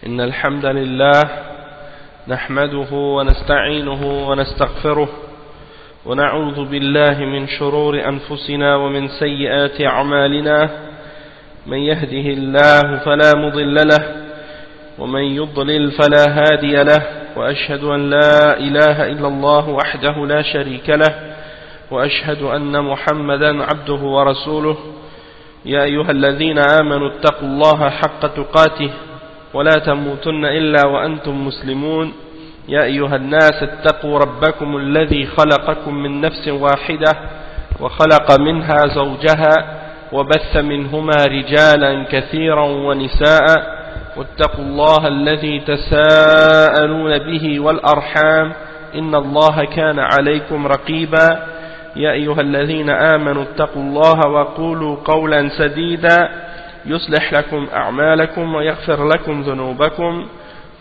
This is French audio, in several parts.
إن الحمد لله نحمده ونستعينه ونستغفره ونعوذ بالله من شرور أنفسنا ومن سيئات أعمالنا من يهده الله فلا مضل له ومن يضلل فلا هادي له وأشهد أن لا إله إلا الله وحده لا شريك له وأشهد أن محمدا عبده ورسوله يا أيها الذين آمنوا اتقوا الله حق تقاته ولا تموتن إلا وأنتم مسلمون يا أيها الناس اتقوا ربكم الذي خلقكم من نفس واحدة وخلق منها زوجها وبث منهما رجالا كثيرا ونساء واتقوا الله الذي تساءلون به والأرحام إن الله كان عليكم رقيبا يا أيها الذين آمنوا اتقوا الله وقولوا قولا سديدا يصلح لكم أعمالكم ويغفر لكم ذنوبكم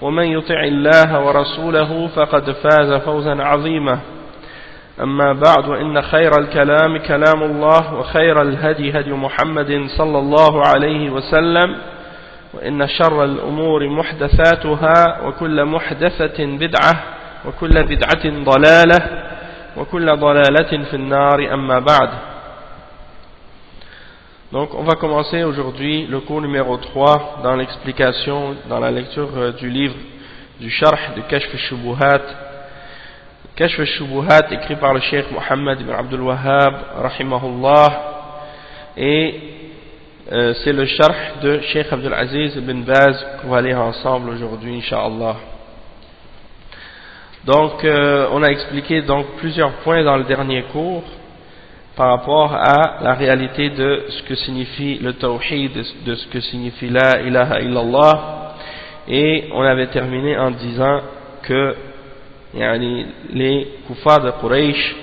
ومن يطع الله ورسوله فقد فاز فوزا عظيما أما بعد وإن خير الكلام كلام الله وخير الهدي هدي محمد صلى الله عليه وسلم وإن شر الأمور محدثاتها وكل محدثة بدعة وكل بدعة ضلالة وكل ضلالة في النار أما بعد. Donc on va commencer aujourd'hui le cours numéro 3 dans l'explication, dans la lecture du livre du Sharh de Kashf al-Shubuhat. Kashf al-Shubuhat écrit par le Cheikh Mohammed ibn Abdul Wahhab rahimahullah, et c'est le Sharh de Cheikh Abdul Aziz ibn Baz qu'on va lire ensemble aujourd'hui incha'Allah. Donc on a expliqué donc plusieurs points dans le dernier cours par rapport à la réalité de ce que signifie le tawhid, de ce que signifie la ilaha illallah, et on avait terminé en disant que les kuffars de Quraysh,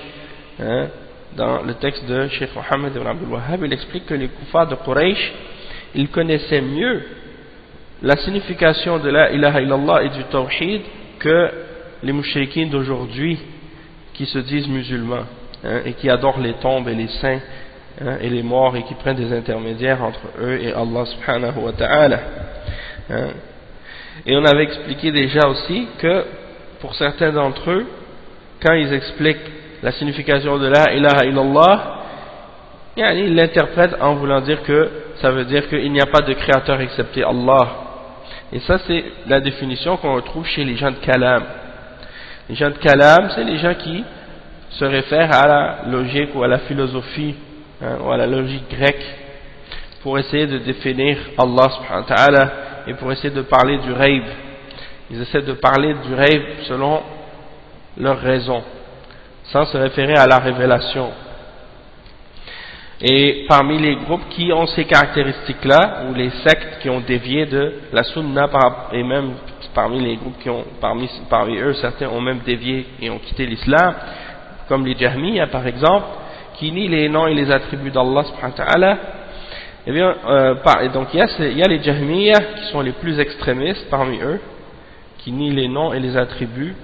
dans le texte de Cheikh Mohammed ibn Abdul Wahhab, il explique que les kuffars de Quraysh, ils connaissaient mieux la signification de la ilaha illallah et du tawhid que les mushrikines d'aujourd'hui qui se disent musulmans, et qui adorent les tombes et les saints, et les morts, et qui prennent des intermédiaires entre eux et Allah subhanahu wa ta'ala. Et on avait expliqué déjà aussi que pour certains d'entre eux, quand ils expliquent la signification de la ilaha illallah, ils l'interprètent en voulant dire que ça veut dire qu'il n'y a pas de créateur excepté Allah. Et ça, c'est la définition qu'on retrouve chez les gens de Kalam. Les gens de Kalam, c'est les gens qui se réfèrent à la logique ou à la philosophie, ou à la logique grecque, pour essayer de définir Allah subhanahu wa ta'ala, et pour essayer de parler du rêve. Ils essaient de parler du rêve selon leur raison, sans se référer à la révélation. Et parmi les groupes qui ont ces caractéristiques-là, ou les sectes qui ont dévié de la sunna, et même parmi les groupes qui ont, parmi eux, certains ont même dévié et ont quitté l'islam, comme les Jahmiyyah par exemple, qui nient les noms et les attributs d'Allah subhanahu wa ta'ala. Eh bien, donc il y a les Jahmiyyah qui sont les plus extrémistes parmi eux, qui nient les noms et les attributs.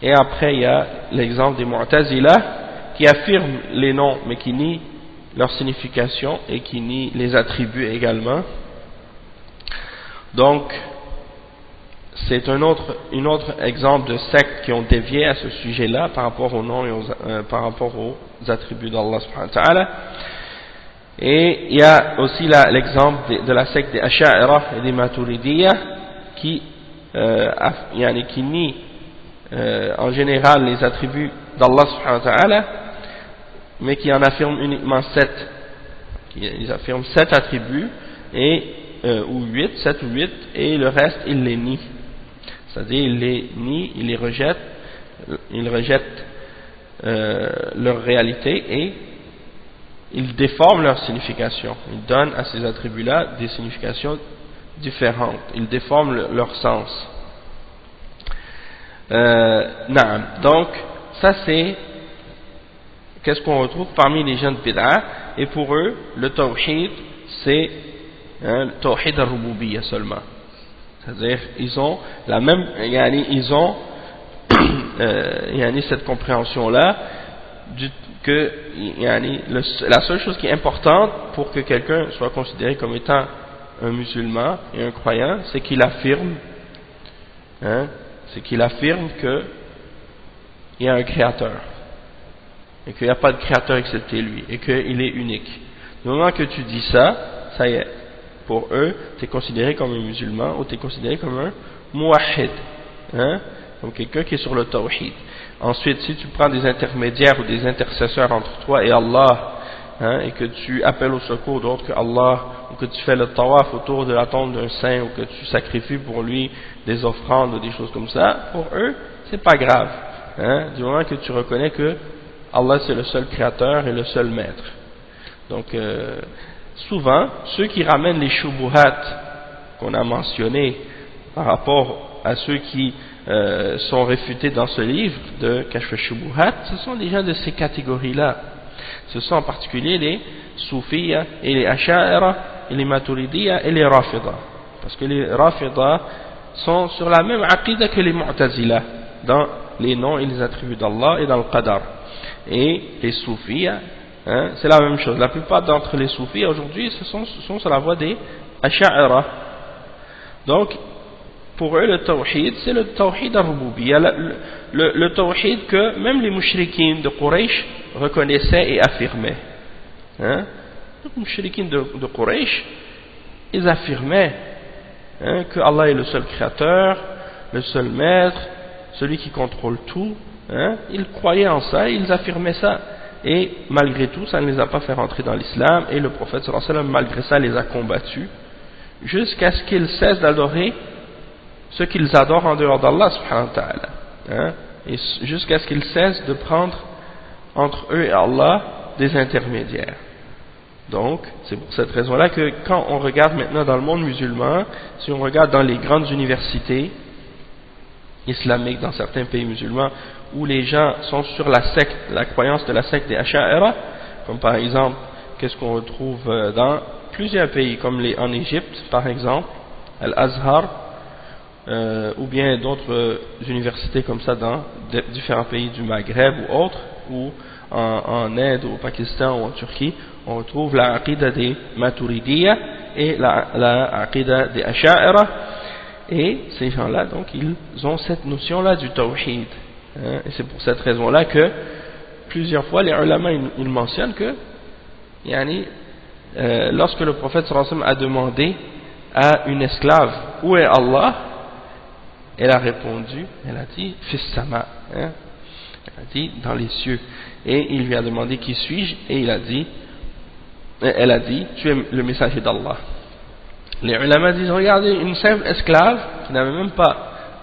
Et après il y a l'exemple des Mu'tazila qui affirment les noms mais qui nient leur signification et qui nient les attributs également. Donc c'est un autre exemple de sectes qui ont dévié à ce sujet-là par rapport aux noms et par rapport aux attributs d'Allah subhanahu wa ta'ala. Et il y a aussi l'exemple de la secte des Asha'ira et des Maturidiyya qui nient en général les attributs d'Allah subhanahu wa ta'ala, mais qui en affirment uniquement 7. Ils affirment 7 attributs, ou 7 ou 8, et le reste ils les nient. C'est-à-dire ils les nient, ils rejettent leur réalité, et ils déforment leur signification. Ils donnent à ces attributs-là des significations différentes. Ils déforment leur sens. Donc, ça c'est qu'est-ce qu'on retrouve parmi les gens de Bid'a, et pour eux, le tawhid, c'est le tawhid al-rububiyya seulement. C'est-à-dire, ils ont la même, cette compréhension-là, que la seule chose qui est importante pour que quelqu'un soit considéré comme étant un musulman et un croyant, c'est qu'il affirme hein, c'est qu'il affirme qu'il y a un créateur, et qu'il n'y a pas de créateur excepté lui, et qu'il est unique. Du moment que tu dis ça, ça y est, pour eux, tu es considéré comme un musulman, ou tu es considéré comme un muwahhid, hein, comme quelqu'un qui est sur le tawhid. Ensuite, si tu prends des intermédiaires ou des intercesseurs entre toi et Allah, hein, et que tu appelles au secours d'autres que Allah, ou que tu fais le tawaf autour de la tombe d'un saint, ou que tu sacrifies pour lui des offrandes ou des choses comme ça, pour eux, c'est pas grave, hein, du moment que tu reconnais que Allah c'est le seul créateur et le seul maître. Donc, souvent, ceux qui ramènent les shubuhat qu'on a mentionnés par rapport à ceux qui sont réfutés dans ce livre de Kashf al-Shubuhat, ce sont des gens de ces catégories-là. Ce sont en particulier les Soufiyya et les Asha'ira et les Maturidiyya et les Rafida. Parce que les Rafida sont sur la même aqida que les Mu'tazila dans les noms et les attributs d'Allah et dans le Qadar. Et les Soufiyya, hein, c'est la même chose. La plupart d'entre les Soufiyya aujourd'hui sont sur la voie des Asha'ira. Donc, pour eux, le tawhid, c'est le tawhid al-rububiyya, le tawhid que même les mushrikines de Quraysh reconnaissaient et affirmaient. Hein? Les mushrikines de Quraysh, ils affirmaient, hein, que Allah est le seul créateur, le seul maître, celui qui contrôle tout. Hein? Ils croyaient en ça, ils affirmaient ça. Et malgré tout, ça ne les a pas fait rentrer dans l'islam, et le prophète sallallahu alayhi wa sallam, malgré ça, les a combattus, jusqu'à ce qu'ils cessent d'adorer ce qu'ils adorent en dehors d'Allah subhanahu wa ta'ala, hein, et jusqu'à ce qu'ils cessent de prendre entre eux et Allah des intermédiaires. Donc, c'est pour cette raison-là que quand on regarde maintenant dans le monde musulman, si on regarde dans les grandes universités islamiques dans certains pays musulmans, où les gens sont sur la secte, la croyance de la secte des Asha'ira, comme par exemple, qu'est-ce qu'on retrouve dans plusieurs pays, comme en Égypte par exemple, Al-Azhar, ou bien d'autres universités comme ça dans différents pays du Maghreb ou autres, ou en Inde, ou au Pakistan ou en Turquie, on retrouve la aqida des Maturidiyya et la aqida des Asha'ira, et ces gens-là, donc, ils ont cette notion-là du tawhid, hein, et c'est pour cette raison-là que plusieurs fois les ulama ils mentionnent que lorsque le prophète sallallahu alayhi wa sallam a demandé à une esclave où est Allah, elle a répondu, elle a dit fis sama, hein? Elle a dit dans les cieux, et il lui a demandé qui suis-je, et elle a dit tu es le messager d'Allah. Les ulama disent regardez, une simple esclave qui n'avait même pas,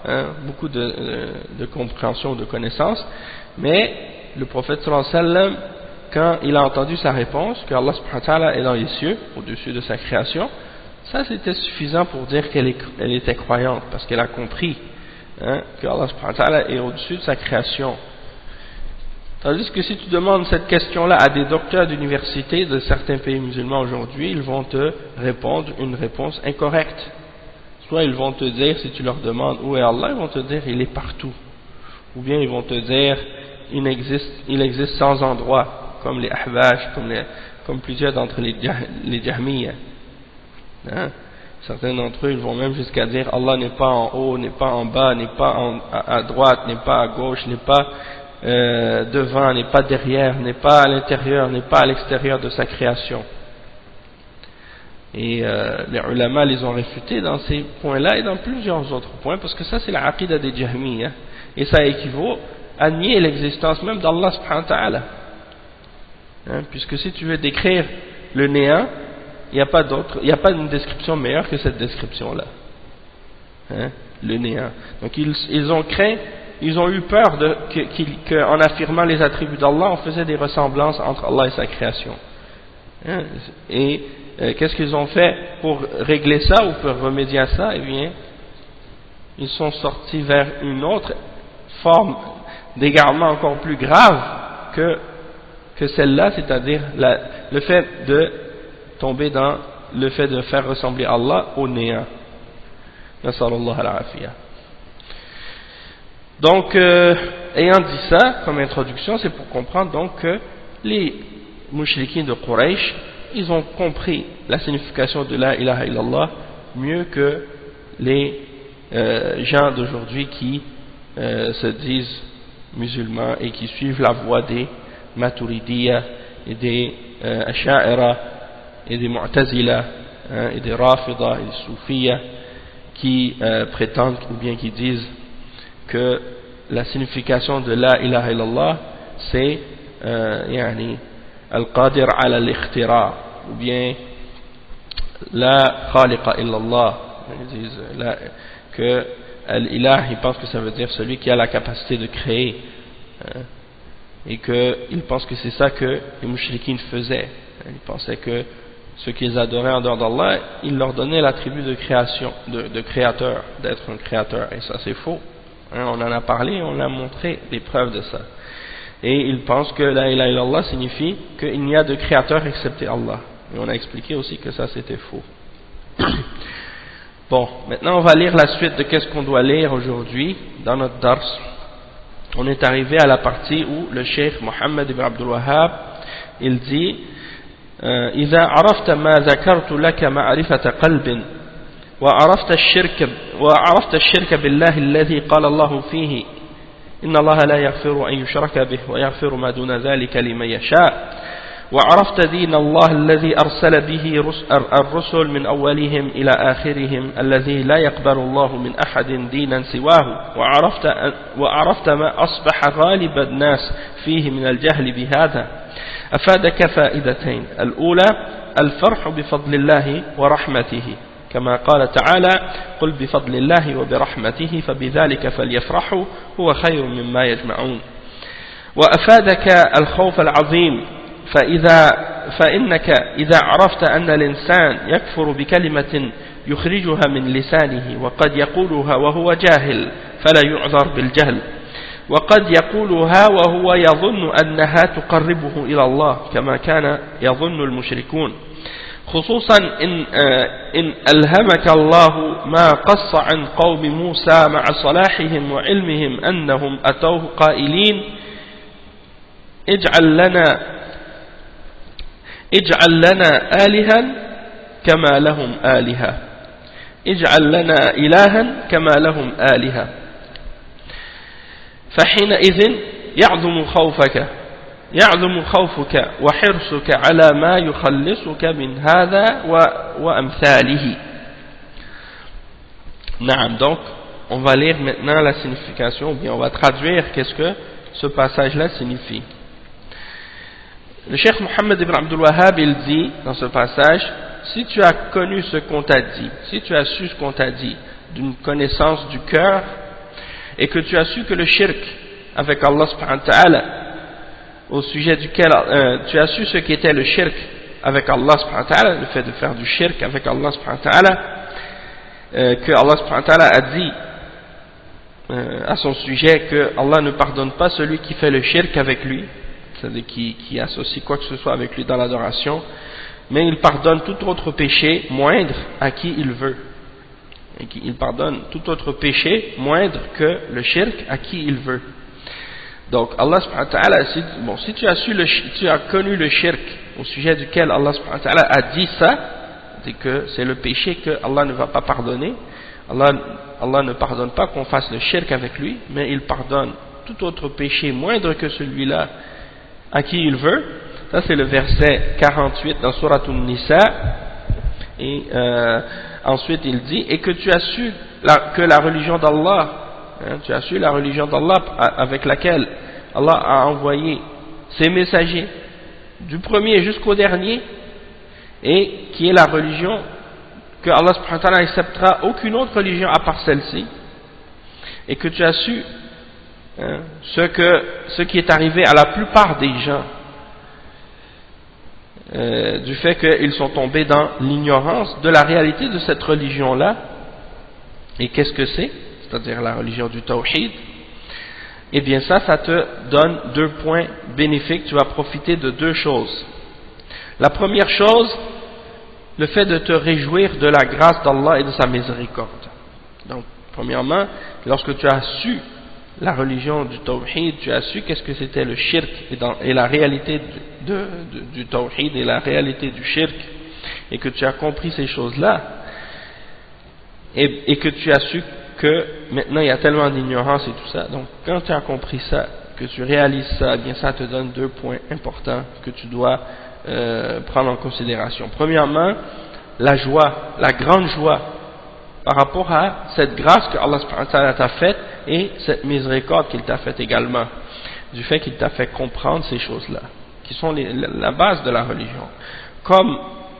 hein, beaucoup de compréhension ou de connaissance, mais le prophète sallallahu alayhi wa sallam, quand il a entendu sa réponse que Allah subhanahu wa ta'ala est dans les cieux au-dessus de sa création, ça c'était suffisant pour dire qu'elle était croyante, parce qu'elle a compris, hein, que Allah subhanahu wa ta'ala est au-dessus de sa création. Tandis que si tu demandes cette question-là à des docteurs d'université de certains pays musulmans aujourd'hui, ils vont te répondre une réponse incorrecte. Soit ils vont te dire, si tu leur demandes où est Allah, ils vont te dire il est partout. Ou bien ils vont te dire il existe sans endroit, comme les Ahbash, comme plusieurs d'entre les Jahmiyya. Hein? Certains d'entre eux ils vont même jusqu'à dire Allah n'est pas en haut, n'est pas en bas, n'est pas à droite, n'est pas à gauche, n'est pas devant, n'est pas derrière, n'est pas à l'intérieur, n'est pas à l'extérieur de sa création. Et les ulama les ont réfutés dans ces points-là et dans plusieurs autres points, parce que ça c'est la aqida des Jahmiyya, et ça équivaut à nier l'existence même d'Allah subhanahu wa ta'ala, hein, puisque si tu veux décrire le néant, il n'y a pas une description meilleure que cette description-là, hein, le néant. Donc ils ont eu peur qu'en affirmant les attributs d'Allah, on faisait des ressemblances entre Allah et sa création. Hein, et qu'est-ce qu'ils ont fait pour régler ça ou pour remédier à ça? Eh bien, ils sont sortis vers une autre forme d'égarement encore plus grave que celle-là, c'est-à-dire le fait de tomber dans le fait de faire ressembler Allah au néant. Nasallallahu al-afiyah. Donc, ayant dit ça comme introduction, c'est pour comprendre donc que les mushrikines de Quraysh, ils ont compris la signification de la ilaha illallah mieux que les gens d'aujourd'hui qui se disent musulmans et qui suivent la voie des Maturidiyya et des Asha'ira et des Mu'tazila et des Rafida et des Soufiyya, qui prétendent ou bien qui disent que la signification de la ilaha illallah c'est yani al-qadir ala al-ikhtira, ou bien la khaliqa illallah. Ils disent que l'ilah, ils pensent que ça veut dire celui qui a la capacité de créer, et qu'ils pensent que c'est ça que les mouchriquines faisaient. Ils pensaient que ceux qu'ils adoraient en dehors d'Allah, ils leur donnaient l'attribut de création, de créateur, d'être un créateur, et ça c'est faux. On en a parlé, on a montré des preuves de ça. Et ils pensent que la ilaha illallah signifie qu'il n'y a de créateur excepté Allah. Et on a expliqué aussi que ça c'était faux. Bon, maintenant on va lire la suite de qu'est-ce qu'on doit lire aujourd'hui dans notre dars. On est arrivé à la partie où le cheikh Mohammed ibn Abdul Wahhab, il dit إذا عرفت ما ذكرت لك معرفة قلب وعرفت الشرك بالله الذي قال الله فيه إن الله لا يغفر أن يشرك به ويغفر ما دون ذلك لمن يشاء وعرفت دين الله الذي أرسل به الرسل من أولهم إلى آخرهم الذي لا يقبل الله من أحد دينا سواه وعرفت ما أصبح غالب الناس فيه من الجهل بهذا أفادك فائدتين. الأولى الفرح بفضل الله ورحمته كما قال تعالى قل بفضل الله وبرحمته فبذلك فليفرحوا هو خير مما يجمعون. وأفادك الخوف العظيم فإنك إذا عرفت أن الإنسان يكفر بكلمة يخرجها من لسانه وقد يقولها وهو جاهل فلا يعذر بالجهل وقد يقولها وهو يظن أنها تقربه إلى الله كما كان يظن المشركون خصوصا إن ألهمك الله ما قص عن قوم موسى مع صلاحهم وعلمهم أنهم أتوه قائلين اجعل لنا آلهة كما لهم آلهة اجعل لنا إلها كما لهم آلهة فحينئذ يعظم خوفك وحرصك على ما يخلصك من هذا وأمثاله. Naam, donc on va lire maintenant la signification, ou bien on va traduire qu'est-ce que ce passage-là signifie. Le cheikh Mohammed ibn Abdul Wahhab, il dit dans ce passage, si tu as connu ce qu'on t'a dit, si tu as su ce qu'on t'a dit d'une connaissance du cœur, et que tu as su que le shirk avec Allah subhanahu wa ta'ala, au sujet duquel tu as su ce qu'était le shirk avec Allah subhanahu wa ta'ala, le fait de faire du shirk avec Allah subhanahu wa ta'ala, que Allah subhanahu wa ta'ala a dit à son sujet que Allah ne pardonne pas celui qui fait le shirk avec lui, c'est-à-dire qui associe quoi que ce soit avec lui dans l'adoration, mais il pardonne tout autre péché moindre à qui il veut. Et il pardonne tout autre péché moindre que le shirk à qui il veut. Donc Allah subhanahu wa ta'ala, si tu as connu le shirk au sujet duquel Allah subhanahu wa ta'ala a dit ça, c'est que c'est le péché que Allah ne va pas pardonner. Allah ne pardonne pas qu'on fasse le shirk avec lui, mais il pardonne tout autre péché moindre que celui-là à qui il veut. Ça c'est le verset 48 dans Surat An-Nisa. Et ensuite il dit, et que tu as su que la religion d'Allah, tu as su la religion d'Allah avec laquelle Allah a envoyé ses messagers du premier jusqu'au dernier, et qui est la religion que Allah subhanahu wa ta'ala n'acceptera aucune autre religion à part celle-ci, et que tu as su ce qui est arrivé à la plupart des gens, du fait qu'ils sont tombés dans l'ignorance de la réalité de cette religion-là. Et qu'est-ce que c'est? C'est-à-dire la religion du Tawhid. Eh bien ça te donne 2 points bénéfiques. Tu vas profiter de 2 choses. La première chose, le fait de te réjouir de la grâce d'Allah et de sa miséricorde. Donc, premièrement, lorsque tu as su la religion du Tawhid, tu as su qu'est-ce que c'était le shirk et la réalité du Tawhid et la réalité du shirk, et que tu as compris ces choses-là, et que tu as su que maintenant il y a tellement d'ignorance et tout ça. Donc quand tu as compris ça, que tu réalises ça, eh bien ça te donne 2 points importants que tu dois prendre en considération. Premièrement, la joie, la grande joie par rapport à cette grâce que Allah subhanahu wa ta'ala t'a faite et cette miséricorde qu'il t'a faite également, du fait qu'il t'a fait comprendre ces choses-là, qui sont la base de la religion. Comme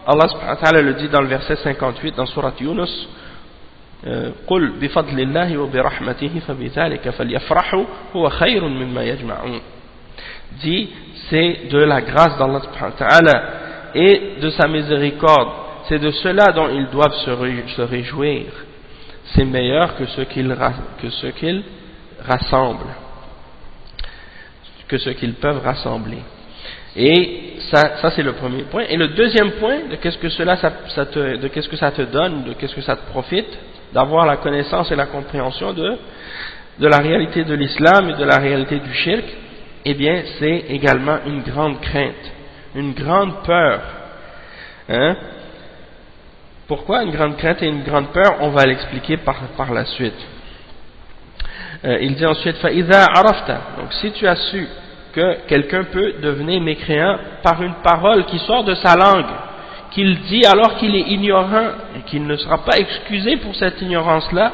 Allah subhanahu wa ta'ala le dit dans le verset 58 dans Surat Yunus, قُلْ بِفَضْلِ اللَّهِ وَبِرَحْمَتِهِ فَبِذَلِكَ فَلْيَفْرَحُوا هُوَ خَيْرٌ مِمَّا يَجْمَعُونَ. Dit, c'est de la grâce d'Allah subhanahu wa ta'ala et de sa miséricorde, c'est de cela dont ils doivent se réjouir. C'est meilleur que ce qu'ils rassemblent, que ce qu'ils peuvent rassembler. Et ça c'est le premier point. Et le deuxième point, de qu'est-ce que qu'est-ce que ça te donne, de qu'est-ce que ça te profite, d'avoir la connaissance et la compréhension de la réalité de l'islam et de la réalité du shirk, eh bien c'est également une grande crainte, une grande peur. Hein? Pourquoi une grande crainte et une grande peur? On va l'expliquer par la suite. Il dit ensuite فَإِذَا عَرَفْتَ. Donc si tu as su que quelqu'un peut devenir mécréant par une parole qui sort de sa langue, qu'il dit alors qu'il est ignorant et qu'il ne sera pas excusé pour cette ignorance-là,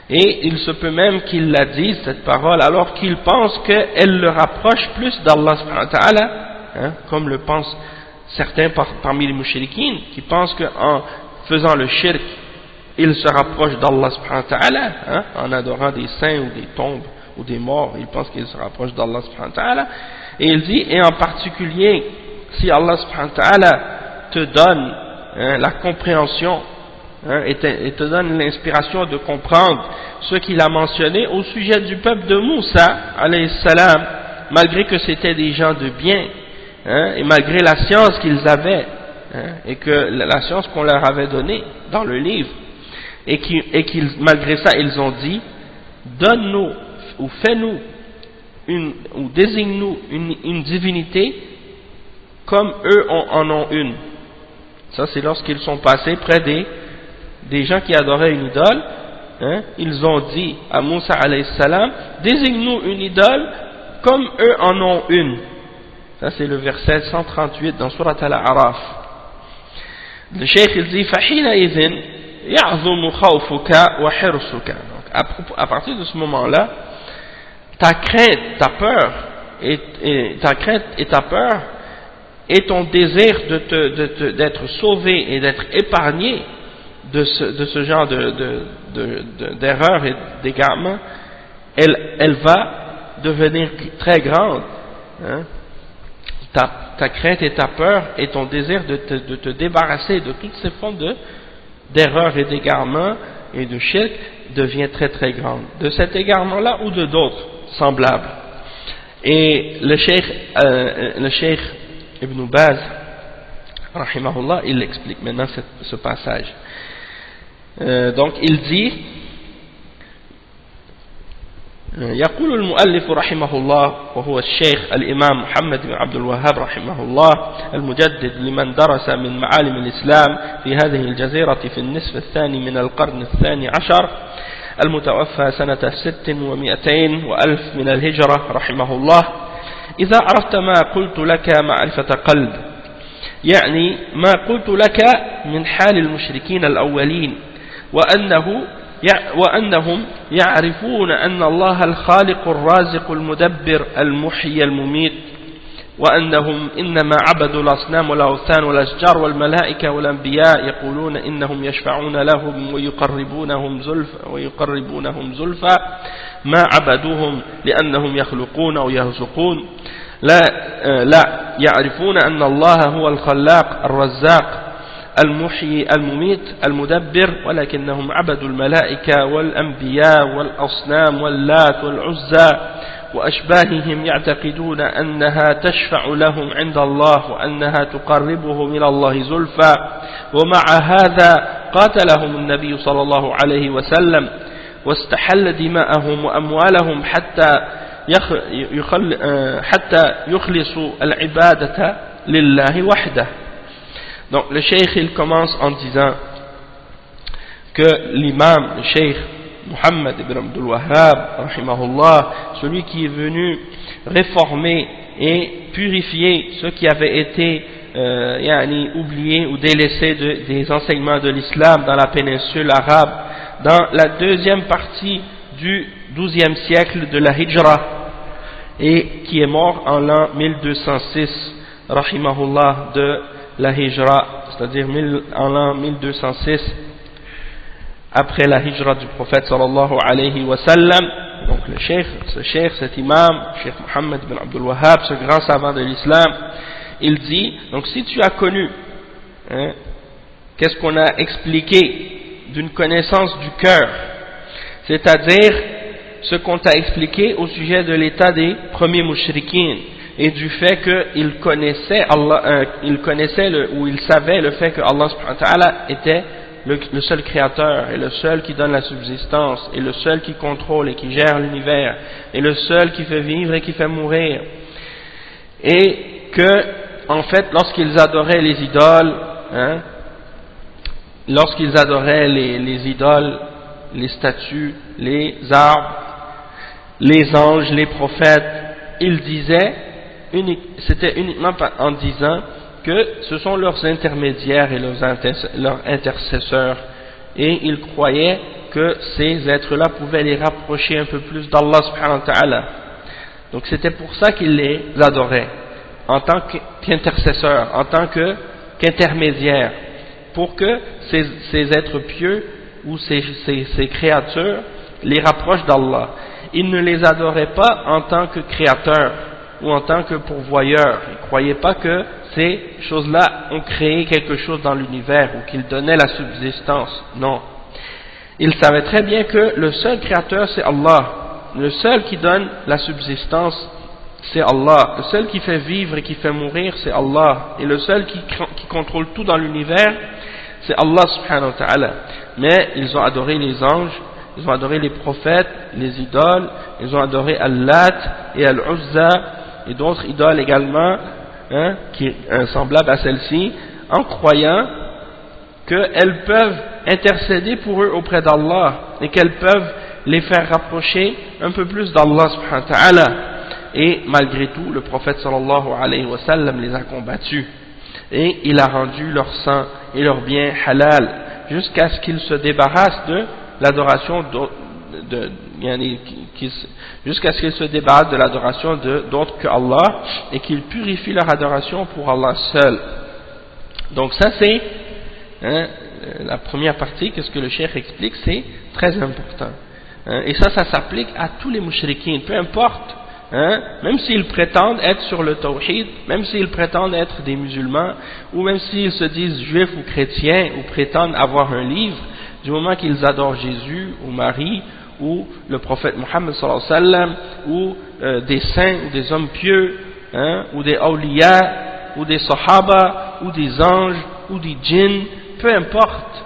et il se peut même qu'il la dise, cette parole, alors qu'il pense qu'elle le rapproche plus d'Allah subhanahu wa ta'ala, hein, comme le pensent certains parmi les mushrikines, qui pensent qu'en faisant le shirk, ils se rapprochent d'Allah subhanahu wa ta'ala, hein, en adorant des saints ou des tombes ou des morts, ils pensent qu'ils se rapprochent d'Allah subhanahu wa ta'ala. Et il dit, et en particulier, si Allah subhanahu wa ta'ala te donne la compréhension, et te donne l'inspiration de comprendre ce qu'il a mentionné au sujet du peuple de Moussa, alayhi salam, malgré que c'était des gens de bien, et malgré la science qu'ils avaient, et que la science qu'on leur avait donnée dans le livre, et qu'ils malgré ça ils ont dit, donne-nous ou fais-nous ou désigne-nous une divinité comme eux en ont une. Ça c'est lorsqu'ils sont passés près des gens qui adoraient une idole, hein, ils ont dit à Moussa alayhi salam, désigne-nous une idole comme eux en ont une. Ça c'est le verset 138 dans Surat Al-A'raf. Le cheikh il dit فَحِينَئِذٍ يَعْظُمُ خَوْفُكَ وَحِرْصُكَ. Donc à partir de ce moment-là, ta crainte, ta peur et ton désir d'être sauvé et d'être épargné de ce genre d'erreur et d'égarement, elle va devenir très grande. Hein? Ta crainte et ta peur et ton désir de te débarrasser de toutes ces formes d'erreur et d'égarement et de shirk devient très très grande. De cet égarement-là ou de d'autres semblables. Et le cheikh Ibn Baz, rahimahullah, il explique maintenant ce passage. Donc il dit, يقول المؤلف رحمه الله وهو الشيخ الإمام محمد بن عبد الوهاب رحمه الله المجدد لمن درس من معالم الإسلام في هذه الجزيرة في النصف الثاني من القرن الثاني عشر المتوفى سنة 600 وألف من الهجرة رحمه الله إذا عرفت ما قلت لك معرفة قلب، يعني ما قلت لك من حال المشركين الأولين وأنهم يعرفون أن الله الخالق الرازق المدبر المحيي المميت، وأنهم إنما عبدوا الأصنام والأوثان والأشجار والملائكة والأنبياء يقولون إنهم يشفعون لهم ويقربونهم زلفى ما عبدوهم لأنهم يخلقون أو يرزقون، لا يعرفون أن الله هو الخلاق الرزاق المحيي المميت المدبر، ولكنهم عبدوا الملائكة والأنبياء والأصنام واللات والعزى وأشباههم يعتقدون أنها تشفع لهم عند الله وأنها تقربهم إلى الله زلفى، ومع هذا قاتلهم النبي صلى الله عليه وسلم واستحل دماءهم وأموالهم حتى يخلصوا العبادة لله وحده. Donc le cheikh il commence en disant que l'imam, le cheikh Muhammad ibn Abdul Wahhab, rahimahullah, celui qui est venu réformer et purifier ceux qui avaient été oubliés ou délaissés des enseignements de l'islam dans la péninsule arabe, dans la deuxième partie du 12e siècle de la Hijra, et qui est mort en l'an 1206, rahimahullah, de la Hijra, c'est-à-dire en l'an 1206, après la Hijra du prophète sallallahu alayhi wa sallam. Donc le cheikh, cet imam, Cheikh Muhammad ibn Abdul Wahhab, ce grand savant de l'islam, il dit, donc si tu as connu, qu'est-ce qu'on a expliqué d'une connaissance du cœur, c'est-à-dire ce qu'on t'a expliqué au sujet de l'état des premiers mushrikins et du fait qu'ils connaissaient Allah, ils savaient le fait que Allah subhanahu wa ta'ala était le seul créateur et le seul qui donne la subsistance et le seul qui contrôle et qui gère l'univers et le seul qui fait vivre et qui fait mourir, et que en fait lorsqu'ils adoraient les idoles, lorsqu'ils adoraient les idoles, les statues, les arbres, les anges, les prophètes, ils disaient, c'était uniquement en disant que ce sont leurs intermédiaires et leurs intercesseurs, et ils croyaient que ces êtres-là pouvaient les rapprocher un peu plus d'Allah subhanahu wa ta'ala. Donc c'était pour ça qu'ils les adoraient, en tant qu'intercesseurs, en tant qu'intermédiaires, pour que ces êtres pieux ou ces créatures les rapprochent d'Allah. Ils ne les adoraient pas en tant que créateurs ou en tant que pourvoyeurs. Ils ne croyaient pas que ces choses-là ont créé quelque chose dans l'univers ou qu'ils donnaient la subsistance. Non. Ils savaient très bien que le seul créateur c'est Allah. Le seul qui donne la subsistance c'est Allah. Le seul qui fait vivre et qui fait mourir c'est Allah. Et le seul qui contrôle tout dans l'univers c'est Allah subhanahu wa ta'ala. Mais ils ont adoré les anges, ils ont adoré les prophètes, les idoles, ils ont adoré Al-Lat et Al-Uzza et d'autres idoles également, qui sont semblables à celle-ci, en croyant qu'elles peuvent intercéder pour eux auprès d'Allah et qu'elles peuvent les faire rapprocher un peu plus d'Allah subhanahu wa ta'ala. Et malgré tout, le prophète sallallahu alayhi wa sallam les a combattus et il a rendu leur sang et leurs biens halal jusqu'à ce qu'ils se débarrassent de l'adoration jusqu'à ce qu'ils se débarrassent de l'adoration d'autres que Allah et qu'ils purifient leur adoration pour Allah seul. Donc ça c'est la première partie, qu'est-ce que le cheikh explique, c'est très important. Et ça s'applique à tous les mushrikins, peu importe. Même s'ils prétendent être sur le tawhid, même s'ils prétendent être des musulmans, ou même s'ils se disent juifs ou chrétiens, ou prétendent avoir un livre, du moment qu'ils adorent Jésus, ou Marie, ou le prophète Mohammed sallallahu alayhi wa sallam, ou des saints, ou des hommes pieux, ou des awliya, ou des sahaba, ou des anges, ou des djinns, peu importe,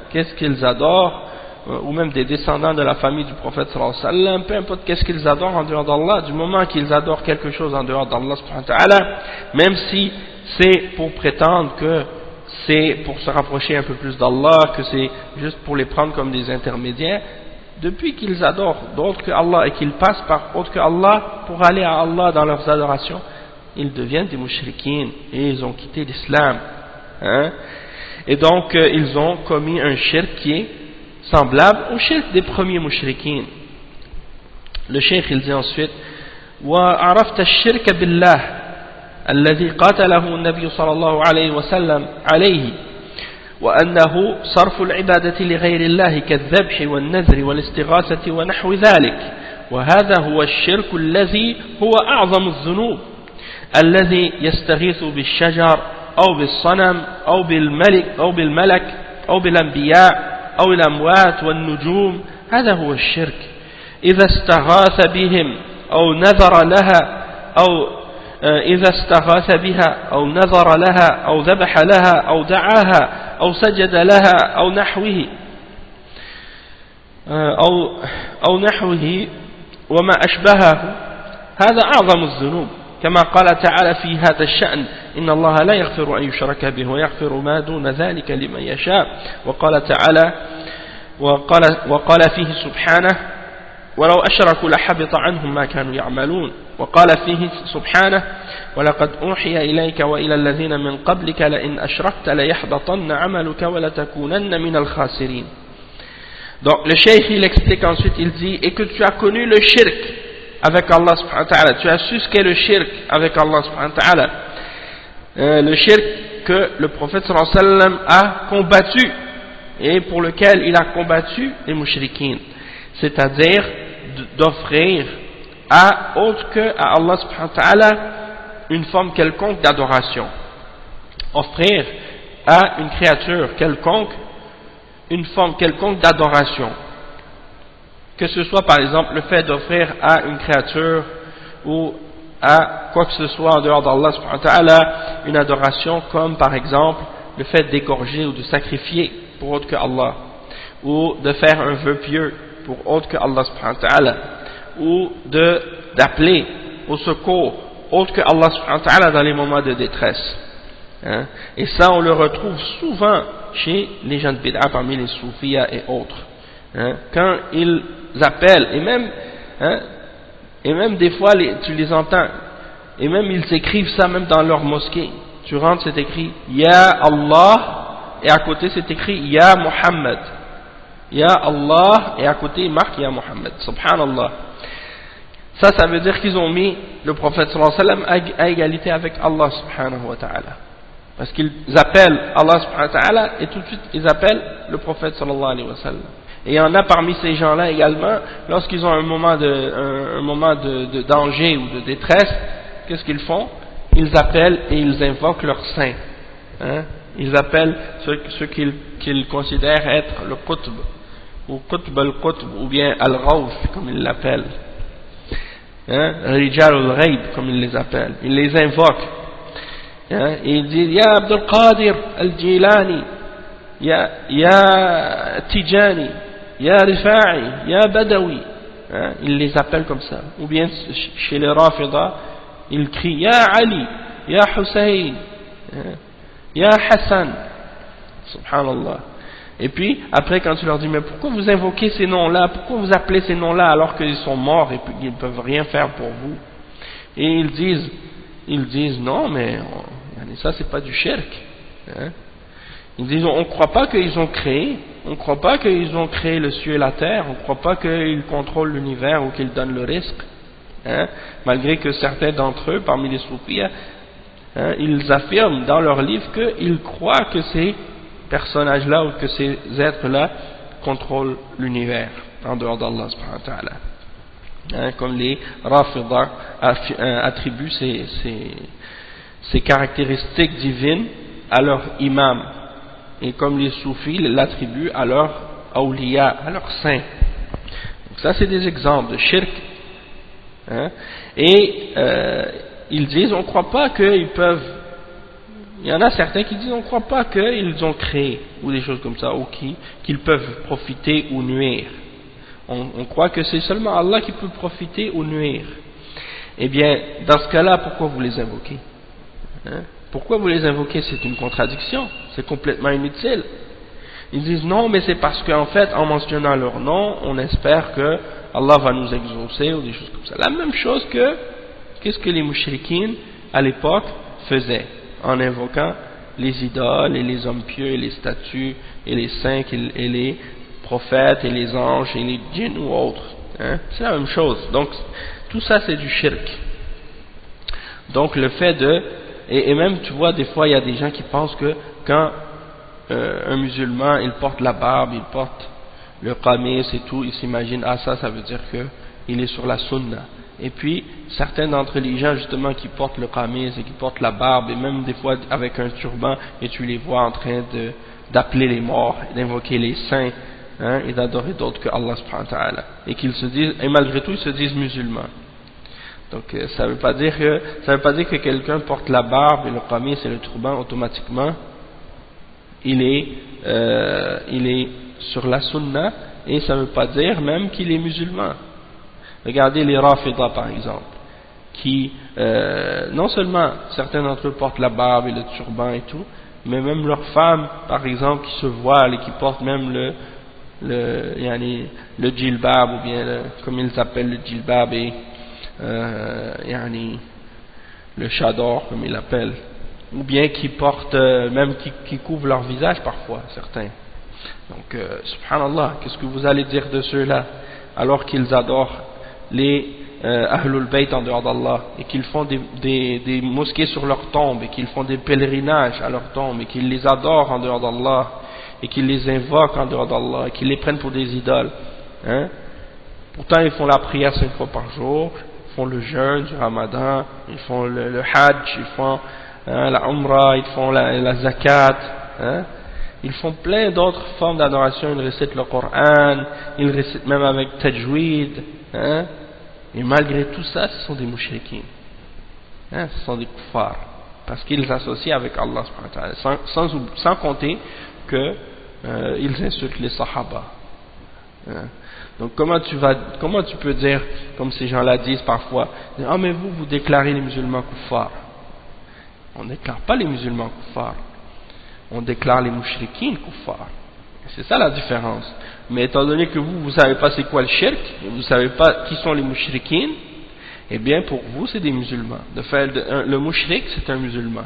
qu'est-ce qu'ils adorent, ou même des descendants de la famille du prophète sallallahu alayhi wa sallam, peu importe qu'est-ce qu'ils adorent en dehors d'Allah, du moment qu'ils adorent quelque chose en dehors d'Allah subhanahu wa ta'ala, même si c'est pour prétendre que c'est pour se rapprocher un peu plus d'Allah, que c'est juste pour les prendre comme des intermédiaires, depuis qu'ils adorent d'autres que Allah et qu'ils passent par autre que Allah pour aller à Allah dans leurs adorations, ils deviennent des mushrikines et ils ont quitté l'islam. Et donc ils ont commis un shirk qui est semblable au shirk des premiers mushrikins. Le cheikh il dit ensuite وعرفت الشرك بالله الذي قاتله النبي صلى الله عليه وسلم عليه وأنه صرف العبادة لغير الله كالذبح والنذر والاستغاثة ونحو ذلك وهذا هو الشرك الذي هو أعظم الذنوب الذي يستغيث بالشجر أو بالصنم أو بالملك أو بالأنبياء أو الأموات والنجوم. هذا هو الشرك. إذا استغاث بهم أو نذر لها أو إذا استغاث بها أو نذر لها أو ذبح لها أو دعاها أو سجد لها أو نحوه أو نحوه وما أشبهه هذا أعظم الذنوب كما قال تعالى في هذا الشأن إن الله لا يغفر أن يشرك به ويغفر ما دون ذلك لمن يشاء وقال تعالى وقال فيه سبحانه ولو أشركوا لحبط عنهم ما كانوا يعملون وقال فيه سبحانه ولقد أوحي إليك وإلى الذين من قبلك لئن أشركت ليحبطن عملك ولتكونن من الخاسرين. Donc le cheikh il explique ensuite, il dit et que tu as connu le shirk avec Allah subhanahu wa ta'ala, tu as su ce qu'est le shirk avec Allah subhanahu wa ta'ala, le shirk que le prophète sallallahu alayhi wa sallam a combattu et pour lequel il a combattu les mushrikines, c'est-à-dire d'offrir à autre que à Allah subhanahu wa ta'ala une forme quelconque d'adoration, offrir à une créature quelconque une forme quelconque d'adoration, que ce soit par exemple le fait d'offrir à une créature ou à quoi que ce soit en dehors d'Allah subhanahu wa ta'ala une adoration comme par exemple le fait d'égorger ou de sacrifier pour autre que Allah, ou de faire un vœu pieux pour autre que Allah subhanahu wa ta'ala, ou d'appeler au secours autre que Allah subhanahu wa ta'ala dans les moments de détresse. Hein? Et ça on le retrouve souvent chez les gens de bid'a parmi les soufiyas et autres. Hein? Quand ils appellent, et même des fois tu les entends, et même ils écrivent ça même dans leur mosquée. Tu rentres, c'est écrit Ya Allah, et à côté c'est écrit Ya Muhammad. Ya Allah, et à côté il marque Ya Muhammad. Subhanallah. Ça veut dire qu'ils ont mis le prophète sallallahu alayhi wa sallam à égalité avec Allah subhanahu wa ta'ala. Parce qu'ils appellent Allah subhanahu wa ta'ala et tout de suite ils appellent le prophète sallallahu alayhi wa sallam. Et il y en a parmi ces gens-là également, lorsqu'ils ont un moment de danger ou de détresse, qu'est-ce qu'ils font? Ils appellent et ils invoquent leur saint. Hein? Ils appellent ceux qu'ils considèrent être le qutb, ou qutb al-qutb, ou bien al-ghawth, comme ils l'appellent. Hein? Rijal al-ghayb, comme ils les appellent. Ils les invoquent. Hein? Et ils disent Ya Abdul Qadir al-Jilani, Ya Tijani, Ya Rifa'i, Ya Badawi. Hein? Ils les appellent comme ça. Ou bien chez les Rafida, ils crient Ya Ali, Ya Hussein, Ya Hassan. Subhanallah. Et puis, après, quand tu leur dis, mais pourquoi vous invoquez ces noms-là, pourquoi vous appelez ces noms-là alors qu'ils sont morts et qu'ils ne peuvent rien faire pour vous? Et ils disent, non, mais ça, c'est pas du shirk. Hein? Ils disent, on ne croit pas qu'ils ont créé, on ne croit pas qu'ils ont créé le ciel et la terre, on ne croit pas qu'ils contrôlent l'univers ou qu'ils donnent le risque. Hein? Malgré que certains d'entre eux, parmi les soufiyas, ils affirment dans leurs livres qu'ils croient que ces personnages-là ou que ces êtres-là contrôlent l'univers en dehors d'Allah subhanahu wa ta'ala. Hein, comme les Rafida attribuent ces caractéristiques divines à leur imam, et comme les soufis l'attribuent à leur awliya, à leur saint. Donc ça c'est des exemples de shirk. Hein, et ils disent on ne croit pas qu'ils peuvent. Il y en a certains qui disent on ne croit pas qu'ils ont créé ou des choses comme ça, ou qu'ils peuvent profiter ou nuire. On croit que c'est seulement Allah qui peut profiter ou nuire. Eh bien, dans ce cas-là, pourquoi vous les invoquez? Hein? Pourquoi vous les invoquez? C'est une contradiction, c'est complètement inutile. Ils disent non, mais c'est parce qu'en fait, en mentionnant leur nom, on espère que Allah va nous exaucer ou des choses comme ça. La même chose qu'est-ce que les mushrikines à l'époque faisaient en invoquant les idoles et les hommes pieux et les statues et les saints et les prophètes et les anges et les djinns ou autres. Hein? C'est la même chose. Donc tout ça c'est du shirk. Donc le fait et même tu vois des fois il y a des gens qui pensent que quand un musulman il porte la barbe, il porte le qamis et tout, il s'imagine ça veut dire que il est sur la sunna. Et puis certains d'entre les gens justement qui portent le qamis et qui portent la barbe et même des fois avec un turban, et tu les vois en train d'appeler les morts, d'invoquer les saints, hein, et d'adorer d'autres que Allah subhanahu wa ta'ala, et malgré tout ils se disent musulmans. Donc ça veut pas dire que quelqu'un porte la barbe et le qamis et le turban automatiquement il est sur la sunna, et ça veut pas dire même qu'il est musulman. Regardez les Rafida par exemple, qui non seulement certains d'entre eux portent la barbe et le turban et tout, mais même leurs femmes par exemple qui se voilent et qui portent même le djilbab, ou bien comme ils appellent le djilbab, et le chador comme ils l'appellent, ou bien qui portent même qui couvrent leur visage parfois, certains. Donc subhanallah, qu'est-ce que vous allez dire de ceux-là alors qu'ils adorent les Ahlul Bayt en dehors d'Allah, et qu'ils font des mosquées sur leur tombe, et qu'ils font des pèlerinages à leur tombe, et qu'ils les adorent en dehors d'Allah, et qu'ils les invoquent en dehors d'Allah, et qu'ils les prennent pour des idoles, hein? Pourtant ils font la prière 5 fois par jour, ils font le jeûne du Ramadan, ils font le Hajj, ils font la Umrah, ils font la Zakat, hein? Ils font plein d'autres formes d'adoration, ils récitent le Coran, ils récitent même avec Tajweed, hein? Et malgré tout ça, ce sont des mouchriquins, hein? Ce sont des kuffars, parce qu'ils associent avec Allah sans compter que ils insultent les Sahaba, hein? Donc comment tu peux dire, comme ces gens-là disent parfois, ah mais vous déclarez les musulmans kuffars. On ne déclare pas les musulmans kuffars, on déclare les mouchriquins kuffars. C'est ça la différence. Mais étant donné que vous savez pas c'est quoi le shirk, et vous savez pas qui sont les mouchriquins, eh bien pour vous c'est des musulmans. Le mouchrik c'est un musulman.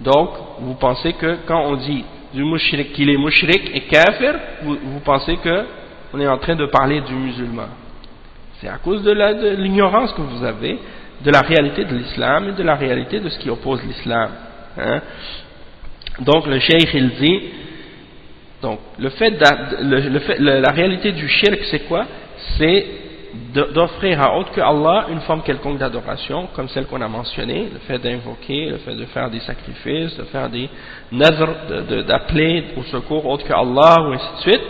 Donc vous pensez que quand on dit du mouchrik qu'il est mouchrik et kafir, vous pensez que on est en train de parler du musulman. C'est à cause de l'ignorance que vous avez de la réalité de l'islam et de la réalité de ce qui oppose l'islam, hein? Donc le cheikh il dit, donc la réalité du shirk c'est quoi? C'est d'offrir à autre que Allah une forme quelconque d'adoration, comme celle qu'on a mentionnée, le fait d'invoquer, le fait de faire des sacrifices, de faire des nadr, d'appeler au secours autre que Allah, ou ainsi de suite.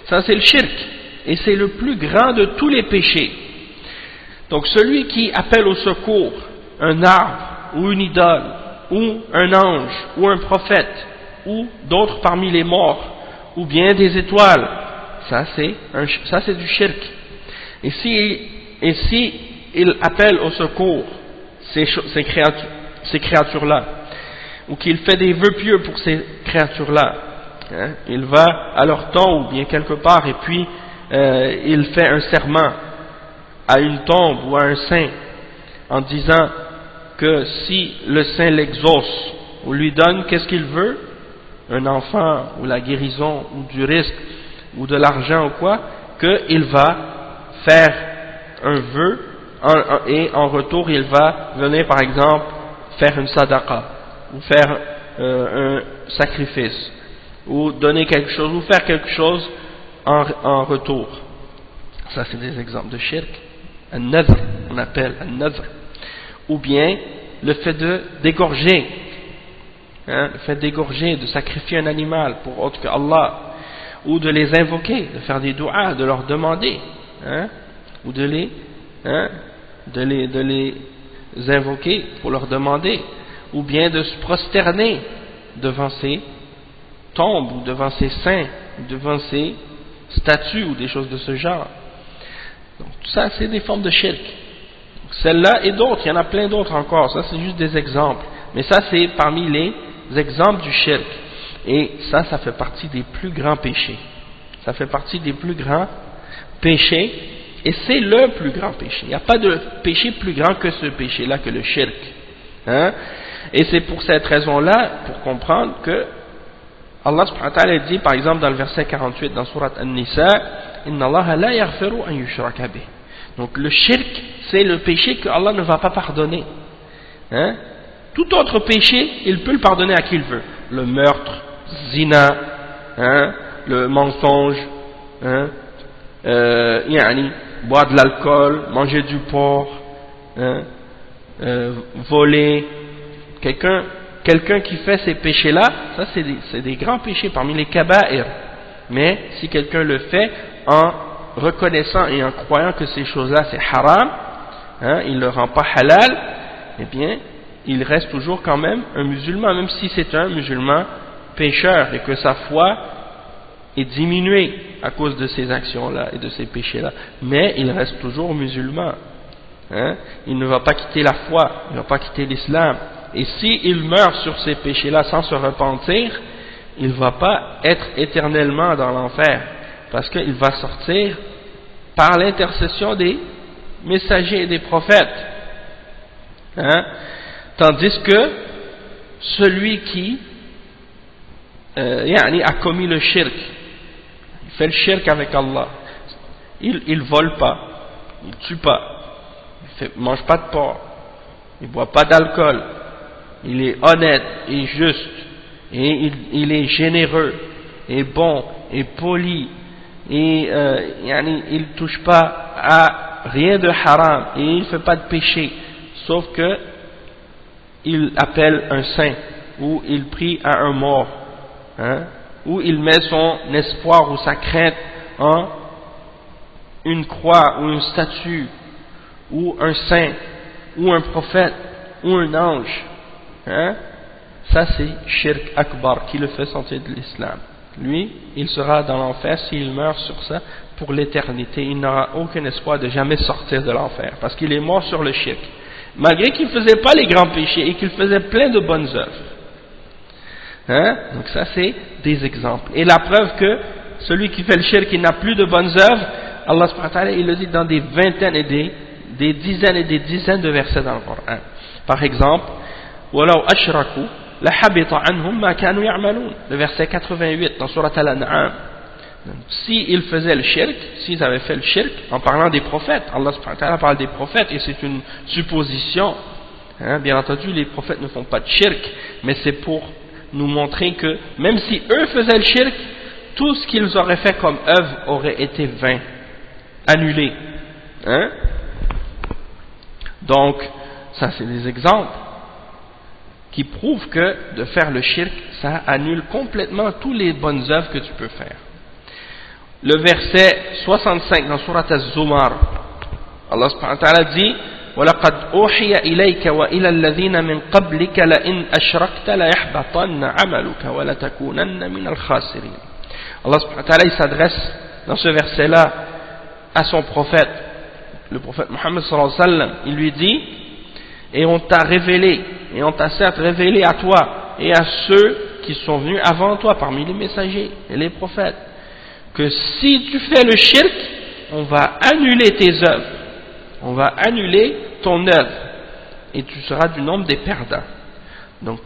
Ça c'est le shirk, et c'est le plus grand de tous les péchés. Donc celui qui appelle au secours un arbre, ou une idole, ou un ange, ou un prophète, ou d'autres parmi les morts, ou bien des étoiles, ça c'est du shirk. Et si il appelle au secours ces créatures-là, ou qu'il fait des vœux pieux pour ces créatures-là, hein, il va à leur tombe ou bien quelque part et puis il fait un serment à une tombe ou à un saint en disant que si le saint l'exauce ou lui donne qu'est-ce qu'il veut, un enfant ou la guérison ou du risque ou de l'argent ou quoi, qu'il va faire un vœu et en retour il va venir par exemple faire une sadaqa ou faire un sacrifice ou donner quelque chose ou faire quelque chose en retour. Ça c'est des exemples de shirk. Un nadr, on appelle un nadr. Ou bien le fait de d'égorger, hein, le fait d'égorger, de sacrifier un animal pour autre que Allah, ou de les invoquer, de faire des du'as, de leur demander, hein, ou de les invoquer pour leur demander, ou bien de se prosterner devant ces tombes ou devant ces saints, ou devant ces statues ou des choses de ce genre. Donc tout ça c'est des formes de shirk. Celle-là et d'autres, il y en a plein d'autres encore, ça c'est juste des exemples, mais ça c'est parmi les exemples du shirk, et ça fait partie des plus grands péchés, ça fait partie des plus grands péchés, et c'est le plus grand péché. Il n'y a pas de péché plus grand que ce péché-là, que le shirk, hein? Et c'est pour cette raison-là, pour comprendre que Allah subhanahu wa ta'ala dit par exemple dans le verset 48 dans Surat An-Nisa, Inna Allah la yaghfiru an yushraka bih. Donc le shirk c'est le péché que Allah ne va pas pardonner, hein? Tout autre péché il peut le pardonner à qui il veut, le meurtre, zina, hein? Le mensonge, hein? Boire de l'alcool, manger du porc, hein? Voler. Quelqu'un qui fait ces péchés-là, ça c'est des grands péchés parmi les kaba'ir. Mais si quelqu'un le fait en reconnaissant et en croyant que ces choses-là c'est haram, hein, il ne le rend pas halal, eh bien il reste toujours quand même un musulman, même si c'est un musulman pécheur et que sa foi est diminuée à cause de ces actions-là et de ces péchés-là. Mais il reste toujours musulman, hein, il ne va pas quitter la foi, il ne va pas quitter l'islam. Et s'il meurt sur ces péchés-là sans se repentir, il ne va pas être éternellement dans l'enfer. parce qu'il va sortir par l'intercession des messagers et des prophètes. Hein? Tandis que celui qui a commis le shirk, il fait le shirk avec Allah, il vole pas, il tue pas, il mange pas de porc, il boit pas d'alcool, il est honnête et juste, et il est généreux, et bon, et poli, et il touche pas à rien de haram, et il fait pas de péché, sauf que il appelle un saint, ou il prie à un mort, hein, ou il met son espoir ou sa crainte en une croix ou une statue, ou un saint, ou un prophète, ou un ange, hein, ça c'est shirk akbar qui le fait sortir de l'islam. Lui, il sera dans l'enfer s'il meurt sur ça pour l'éternité. Il n'aura aucun espoir de jamais sortir de l'enfer parce qu'il est mort sur le shirk, malgré qu'il ne faisait pas les grands péchés et qu'il faisait plein de bonnes œuvres. Hein? Donc ça c'est des exemples. Et la preuve que celui qui fait le shirk, il n'a plus de bonnes œuvres, Allah subhanahu wa ta'ala, il le dit dans des vingtaines et des dizaines et des dizaines de versets dans le Coran. Par exemple, وَلَوْ أَشْرَكُوا لَحَبِطَ عَنْهُمْ مَا كَانُوا يَعْمَلُونَ, le verset 88 dans Surat Al-An'am. S'ils faisaient le shirk, s'ils avaient fait le shirk, en parlant des prophètes, Allah subhanahu wa ta'ala parle des prophètes et c'est une supposition, hein, bien entendu les prophètes ne font pas de shirk, mais c'est pour nous montrer que même si eux faisaient le shirk, tout ce qu'ils auraient fait comme œuvre aurait été vain, annulé, hein? Donc ça c'est des exemples qui prouvent que de faire le shirk, ça annule complètement toutes les bonnes œuvres que tu peux faire. Le verset 65 dans Surat Az-Zumar, Allah subhanahu wa ta'ala dit وَلَقَدْ أُوحِيَ إِلَيْكَ وَإِلَى الَّذِينَ مِنْ قَبْلِكَ لَإِنْ أَشْرَكْتَ لَيَحْبَطَنَّ عَمَلُكَ وَلَتَكُونَنَّ مِنَ الْخَاسِرِينَ. Allah subhanahu wa ta'ala, il s'adresse dans ce verset-là à son prophète, le prophète Muhammad sallallahu alayhi wa sallam. Il lui dit, et on t'a révélé, et on t'a certes révélé à toi et à ceux qui sont venus avant toi parmi les messagers et les prophètes, que si tu fais le shirk, on va annuler tes œuvres, on va annuler ton œuvre, et tu seras du nombre des perdants. Donc,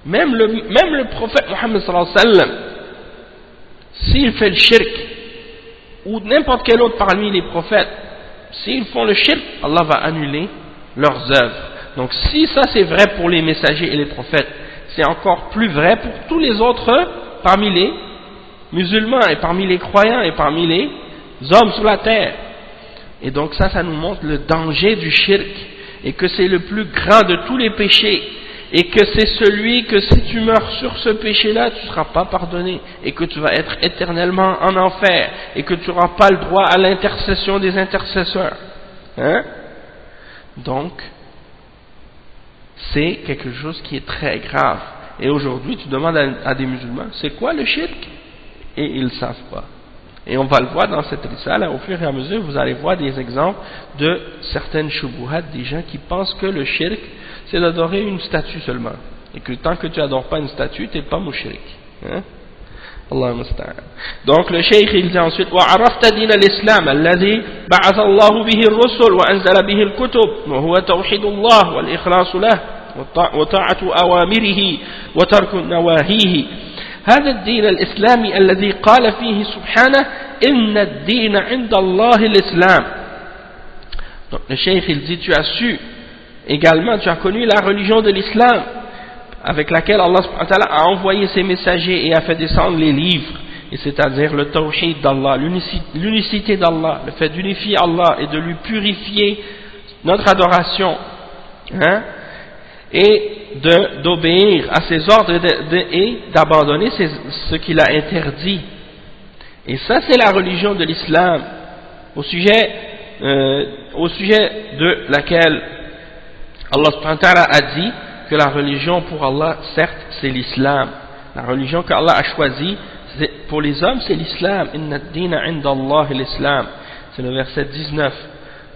même le prophète Muhammad sallallahu alayhi wa sallam, s'il fait le shirk, ou n'importe quel autre parmi les prophètes, s'ils font le shirk, Allah va annuler leurs œuvres. Donc si ça c'est vrai pour les messagers et les prophètes, c'est encore plus vrai pour tous les autres parmi les musulmans et parmi les croyants et parmi les hommes sur la terre. Et donc ça nous montre le danger du shirk, et que c'est le plus grand de tous les péchés, et que c'est celui que si tu meurs sur ce péché-là, tu ne seras pas pardonné, et que tu vas être éternellement en enfer, et que tu n'auras pas le droit à l'intercession des intercesseurs. Hein? Donc, c'est quelque chose qui est très grave. Et aujourd'hui, tu demandes à des musulmans, c'est quoi le shirk? Et ils ne savent pas. Et on va le voir dans cette risala, au fur et à mesure, vous allez voir des exemples de certaines shubuhat, des gens qui pensent que le shirk, c'est d'adorer une statue seulement. Et que tant que tu n'adores pas une statue, tu n'es pas mushrik. Hein? Allah musta'an. Donc le cheikh il dit ensuite وَعَرَفْتَ دِينَ الْإِسْلَامَ الَّذِي بَعَثَ اللَّهُ بِهِ الرُّسُلَ وَأَنزَلَ بِهِ الْكُتُبِ وَهُوَ تَوْحِيدُ اللَّهِ وَالْإِخْلَاصُ لَهُ وطاعة أوامره وترك نواهيه. هذا الدين الإسلامي الذي قال فيه سبحانه إن الدين عند الله الإسلام. Donc le cheikh il dit, tu as su également, tu as connu la religion de l'islam avec laquelle Allah subhanahu wa ta'ala a envoyé ses messagers et a fait descendre les livres, et c'est-à-dire le tawhid d'Allah, l'unicité d'Allah, le fait d'unifier Allah et de lui purifier notre adoration, hein, et d'obéir à ses ordres et d'abandonner ce qu'il a interdit. Et ça c'est la religion de l'islam, au sujet de laquelle Allah subhanahu wa ta'ala a dit que la religion pour Allah, certes, c'est l'islam. La religion qu'Allah a choisie pour les hommes, c'est l'islam. Inna ad-dina 'inda Allah l'islam. C'est le verset 19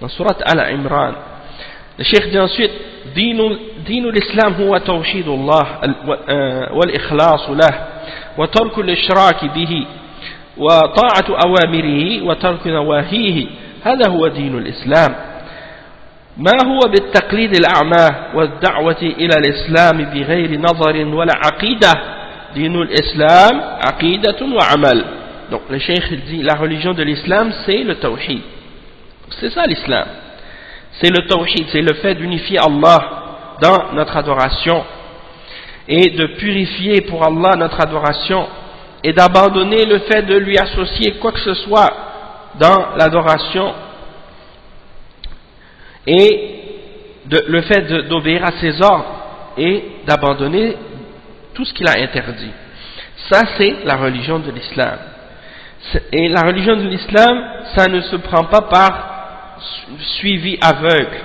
dans Surat Al-Imran. Le cheikh dit ensuite, دين الإسلام هو توحيد الله والإخلاص له وترك الإشراك به وطاعة أوامره وترك نواهيه هذا هو دين الإسلام ما هو بالتقليد الأعمى والدعوة إلى الإسلام بغير نظر ولا عقيدة دين الإسلام عقيدة وعمل. Donc le cheikh dit la religion de l'islam c'est le tawhid, c'est ça l'islam, c'est le tawhid, c'est le fait d'unifier Allah dans notre adoration et de purifier pour Allah notre adoration et d'abandonner le fait de lui associer quoi que ce soit dans l'adoration et le fait d'obéir à ses ordres et d'abandonner tout ce qu'il a interdit. Ça c'est la religion de l'islam. Et la religion de l'islam, ça ne se prend pas par suivi aveugle,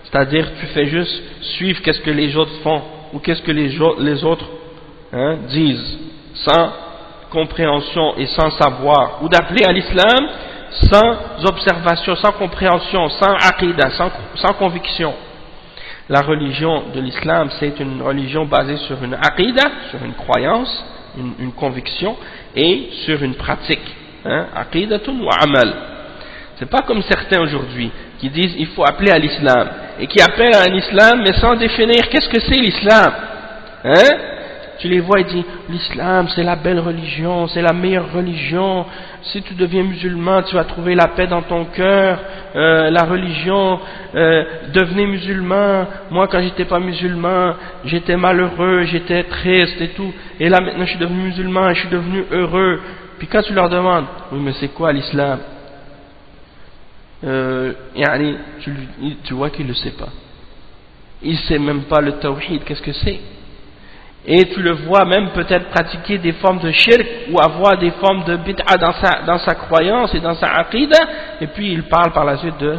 c'est-à-dire tu fais juste suivre qu'est-ce que les autres font ou qu'est-ce que les autres disent sans compréhension et sans savoir, ou d'appeler à l'islam sans observation, sans compréhension, sans aqidah, sans conviction. La religion de l'islam c'est une religion basée sur une aqidah, sur une croyance, une conviction et sur une pratique, aqidatun wa amal. C'est pas comme certains aujourd'hui qui disent il faut appeler à l'islam et qui appellent à un islam mais sans définir qu'est-ce que c'est l'islam. Tu les vois et dis l'islam c'est la belle religion, c'est la meilleure religion, si tu deviens musulman tu vas trouver la paix dans ton cœur, la religion, devenez musulman, moi quand j'étais pas musulman j'étais malheureux, j'étais triste et tout, et là maintenant je suis devenu musulman et je suis devenu heureux. Puis quand tu leur demandes oui mais c'est quoi l'islam, tu vois qu'il ne le sait pas, il sait même pas le tawhid qu'est-ce que c'est. Et tu le vois même peut-être pratiquer des formes de shirk ou avoir des formes de bid'a dans sa croyance et dans sa aqidah, et puis il parle par la suite de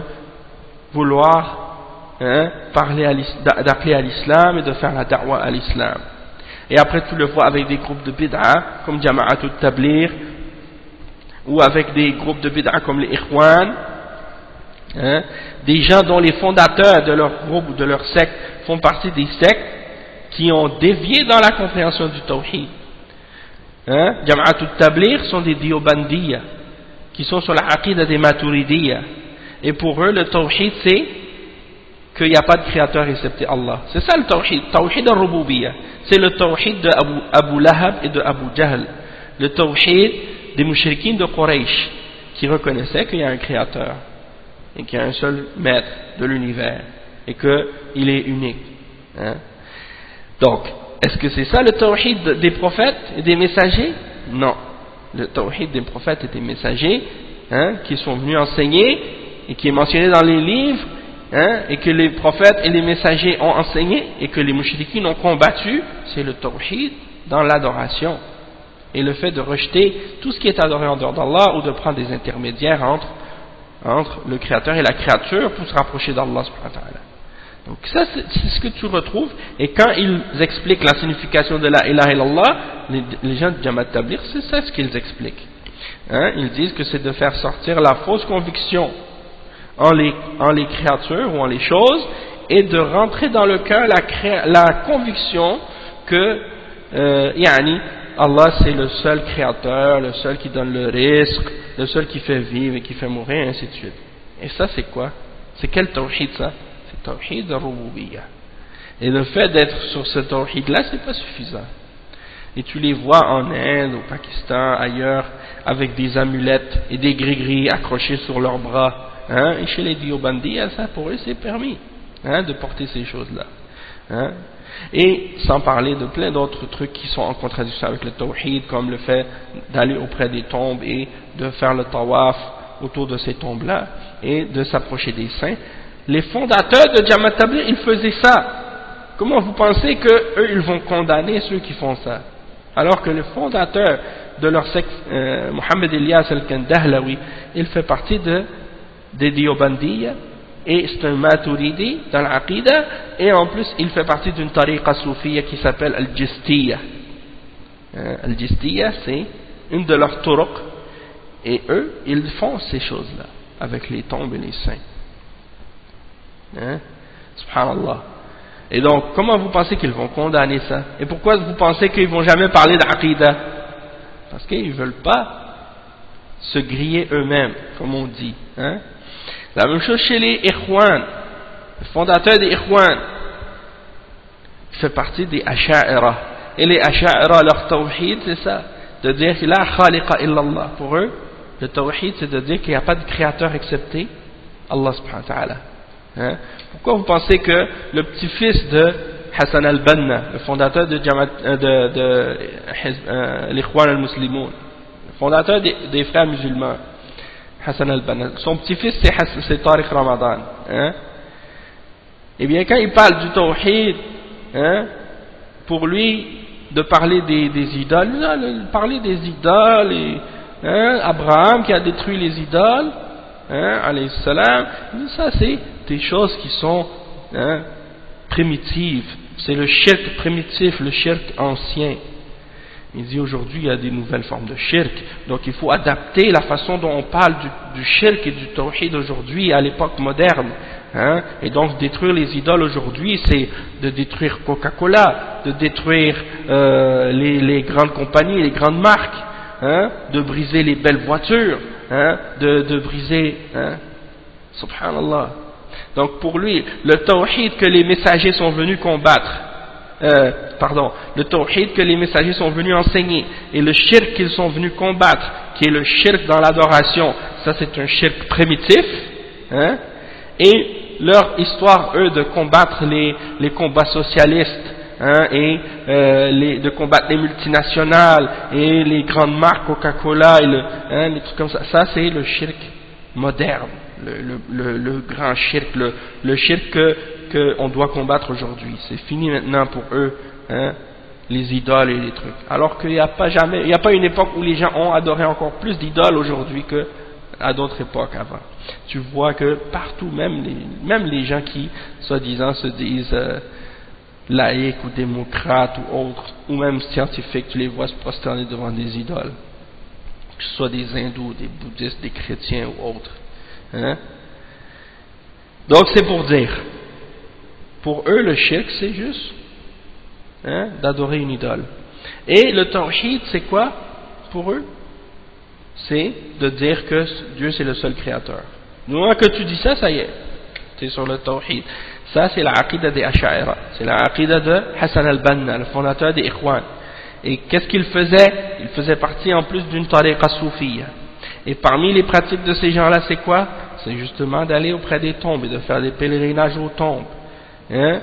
vouloir d'appeler à l'islam et de faire la da'wa à l'islam. Et après tu le vois avec des groupes de bid'a comme Jama'atul Tabligh, ou avec des groupes de bid'a comme les Ikhwan, des gens dont les fondateurs de leur groupe ou de leur secte font partie des sectes qui ont dévié dans la compréhension du tawhid. Jama'atul Tabligh sont des Diobandiyya qui sont sur la aqidah des Maturidiyya, et pour eux le tawhid c'est qu'il n'y a pas de créateur excepté Allah. C'est ça le tawhid, tawhid al-rububiyya, c'est le tawhid de Abu Lahab et de Abu Jahl, le tawhid des mouchriquins de Quraysh qui reconnaissaient qu'il y a un créateur et qu'il y a un seul maître de l'univers et qu'il est unique. Donc, est-ce que c'est ça le tawhid des prophètes et des messagers? Non. Le tawhid des prophètes et des messagers, qui sont venus enseigner et qui est mentionné dans les livres, et que les prophètes et les messagers ont enseigné et que les mouchriquins ont combattu, c'est le tawhid dans l'adoration et le fait de rejeter tout ce qui est adoré en dehors d'Allah ou de prendre des intermédiaires entre le créateur et la créature pour se rapprocher d'Allah subhanahu wa ta'ala. Donc ça c'est ce que tu retrouves, et quand ils expliquent la signification de la ilaha illallah, les gens de Jamaat Tabligh, c'est ça ce qu'ils expliquent. Ils disent que c'est de faire sortir la fausse conviction en les créatures ou en les choses, et de rentrer dans le cœur la conviction que Allah c'est le seul créateur, le seul qui donne le risque, le seul qui fait vivre et qui fait mourir, et ainsi de suite. Et ça c'est quoi? C'est quel tawhid ça? Tawhid al-Rububiyya. Et le fait d'être sur ce tawhid là c'est pas suffisant, et tu les vois en Inde, au Pakistan, ailleurs avec des amulettes et des gris-gris accrochés sur leurs bras, et chez les Diobandiyya ça pour eux c'est permis de porter ces choses là, et sans parler de plein d'autres trucs qui sont en contradiction avec le tawhid, comme le fait d'aller auprès des tombes et de faire le tawaf autour de ces tombes là et de s'approcher des saints. Les fondateurs de Jamaat Tabligh, ils faisaient ça. Comment vous pensez qu'eux, ils vont condamner ceux qui font ça? Alors que le fondateur de leur secte, Mohammed Ilyas al-Kandahlawi, il fait partie des Diobandiyya, et c'est un Maturidi dans l'Aqidah, et en plus, il fait partie d'une tariqa soufiyya qui s'appelle Al-Jistiyya. Al-Jistiyya, c'est une de leurs turuq, et eux, ils font ces choses-là, avec les tombes et les saints. Subhanallah. Et donc comment vous pensez qu'ils vont condamner ça? Et pourquoi vous pensez qu'ils vont jamais parler d'Aqidah? Parce qu'ils veulent pas se griller eux-mêmes, comme on dit. Hein? La même chose chez les Ikhwan, le fondateur des Ikhwan, qui fait partie des Asha'ira. Et les Asha'ira, leur tawhid, c'est ça, de dire qu'il y a la khaliqa illallah. Pour eux, le tawhid, c'est de dire qu'il n'y a pas de créateur excepté Allah subhanahu wa ta'ala. Hein? Pourquoi vous pensez que le petit-fils de Hassan al-Banna, le fondateur de l'Ikhwan al-Muslimoun, le fondateur des frères musulmans, Hassan al-Banna, son petit-fils c'est Tariq Ramadan. Hein? Eh bien, quand il parle du tawhid, hein, pour lui, de parler des idoles, parler des idoles, et, hein, Abraham qui a détruit les idoles, hein, alayhi salam, ça c'est des choses qui sont, hein, primitives, c'est le shirk primitif, le shirk ancien. Il dit aujourd'hui il y a des nouvelles formes de shirk, donc il faut adapter la façon dont on parle du shirk et du tawhid aujourd'hui à l'époque moderne. Hein? Et donc détruire les idoles aujourd'hui, c'est de détruire Coca-Cola, de détruire les grandes compagnies, les grandes marques, hein? De briser les belles voitures, hein? de briser, hein? Subhanallah. Donc pour lui, le tawhid que les messagers sont venus combattre, le tawhid que les messagers sont venus enseigner, et le shirk qu'ils sont venus combattre, qui est le shirk dans l'adoration, ça c'est un shirk primitif, hein? Et leur histoire, eux, de combattre les combats socialistes, hein, et de combattre les multinationales et les grandes marques Coca-Cola et les trucs comme ça, ça c'est le shirk moderne, le grand shirk, le shirk que on doit combattre aujourd'hui. C'est fini maintenant pour eux, hein, les idoles et les trucs. Alors qu'il n'y a pas une époque où les gens ont adoré encore plus d'idoles aujourd'hui que à d'autres époques avant. Tu vois que partout, même les gens qui, soi-disant, se disent laïcs ou démocrates ou autres, ou même scientifiques, tu les vois se prosterner devant des idoles, que ce soit des hindous, des bouddhistes, des chrétiens ou autres. Hein? Donc c'est pour dire, pour eux le shirk c'est juste, hein, d'adorer une idole. Et le tawhid c'est quoi pour eux? C'est de dire que Dieu c'est le seul créateur. Du moment que tu dis ça, ça y est, tu es sur le tawhid. Ça c'est la aqida des Asha'ira, c'est la aqida de Hassan al-Banna, le fondateur des Ikhwan. Et qu'est-ce qu'il faisait? Il faisait partie en plus d'une tariqa soufiyya. Et parmi les pratiques de ces gens-là, c'est quoi? C'est justement d'aller auprès des tombes et de faire des pèlerinages aux tombes. Hein?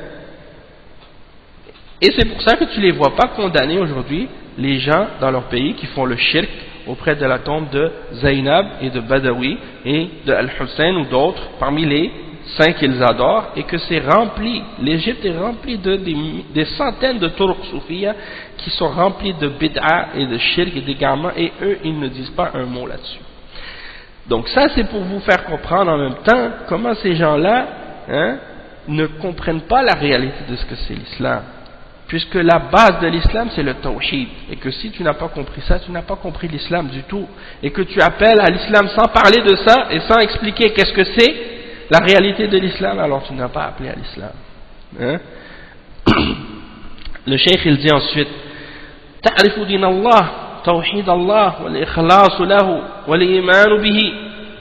Et c'est pour ça que tu ne les vois pas condamner aujourd'hui, les gens dans leur pays qui font le shirk auprès de la tombe de Zainab et de Badawi et de Al-Hussein ou d'autres parmi les saints qu'ils adorent, et que c'est rempli, l'Égypte est remplie des centaines de turuq soufiyya qui sont remplis de bid'a et de shirk et d'égarement, et eux ils ne disent pas un mot là-dessus. Donc ça c'est pour vous faire comprendre en même temps comment ces gens-là, hein, ne comprennent pas la réalité de ce que c'est l'islam. Puisque la base de l'islam c'est le tawhid, et que si tu n'as pas compris ça, tu n'as pas compris l'islam du tout, et que tu appelles à l'islam sans parler de ça et sans expliquer qu'est-ce que c'est la réalité de l'islam, alors tu n'as pas appelé à l'islam. Hein? Le cheikh il dit ensuite, ta'rifu din Allah, tawhid Allah, wal ikhlas lahu, wal iman bihi,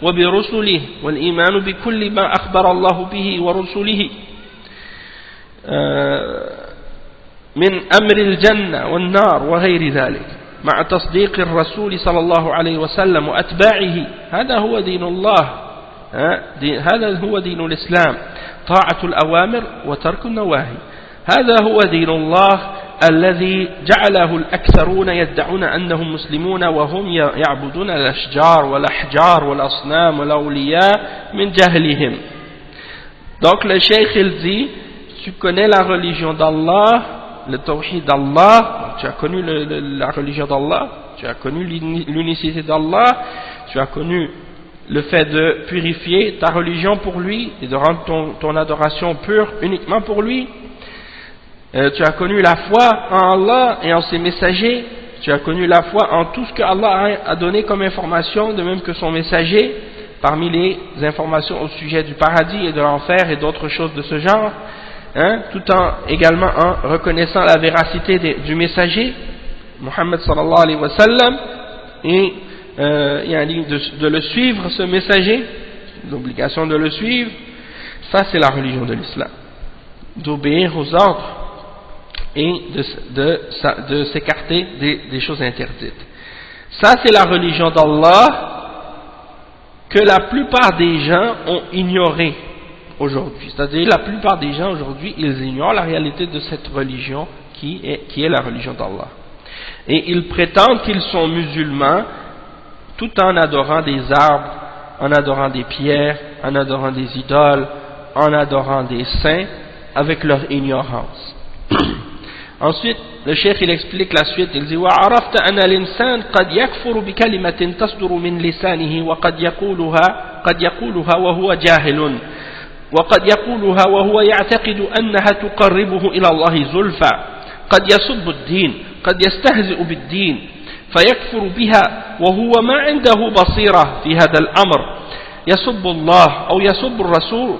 wa bi rusulihi, wal iman bi kulli ma akhbara Allah bihi wa rusulihi. من أمر الجنة والنار وغير ذلك مع تصديق الرسول صلى الله عليه وسلم وأتباعه هذا هو دين الله هذا هو دين الإسلام طاعة الأوامر وترك النواهي هذا هو دين الله الذي جعله الأكثرون يدعون أنهم مسلمون وهم يعبدون الأشجار والأحجار والأصنام والأولياء من جهلهم. Donc le cheikh il dit, tu connais la religion d'Allah, le tawhid d'Allah, tu as connu la religion d'Allah, tu as connu l'unicité d'Allah, tu as connu le fait de purifier ta religion pour lui et de rendre ton adoration pure uniquement pour lui. Tu as connu la foi en Allah et en ses messagers, tu as connu la foi en tout ce que Allah a donné comme information, de même que son messager, parmi les informations au sujet du paradis et de l'enfer et d'autres choses de ce genre. Hein, tout en également en reconnaissant la véracité du messager Muhammad sallallahu alayhi wa sallam, et de le suivre, ce messager, l'obligation de le suivre, ça c'est la religion de l'islam, d'obéir aux ordres et de s'écarter des choses interdites. Ça c'est la religion d'Allah que la plupart des gens ont ignoré aujourd'hui. C'est-à-dire la plupart des gens aujourd'hui, ils ignorent la réalité de cette religion qui est la religion d'Allah. Et ils prétendent qu'ils sont musulmans tout en adorant des arbres, en adorant des pierres, en adorant des idoles, en adorant des saints, avec leur ignorance. Ensuite, le cheikh il explique la suite, il dit وَعَرَفْتَ أَنَّ الْإِنسَانَ قَدْ يَكْفُرُ بِكَلِمَةٍ تَصْدُرُ مِنْ لِسَانِهِ وَقَدْ يَقُولُهَا وَهُوَ جَاهِلٌ وقد يقولها وهو يعتقد أنها تقربه إلى الله زلفى قد يسب الدين قد يستهزئ بالدين فيكفر بها وهو ما عنده بصيرة في هذا الأمر يسب الله أو يسب الرسول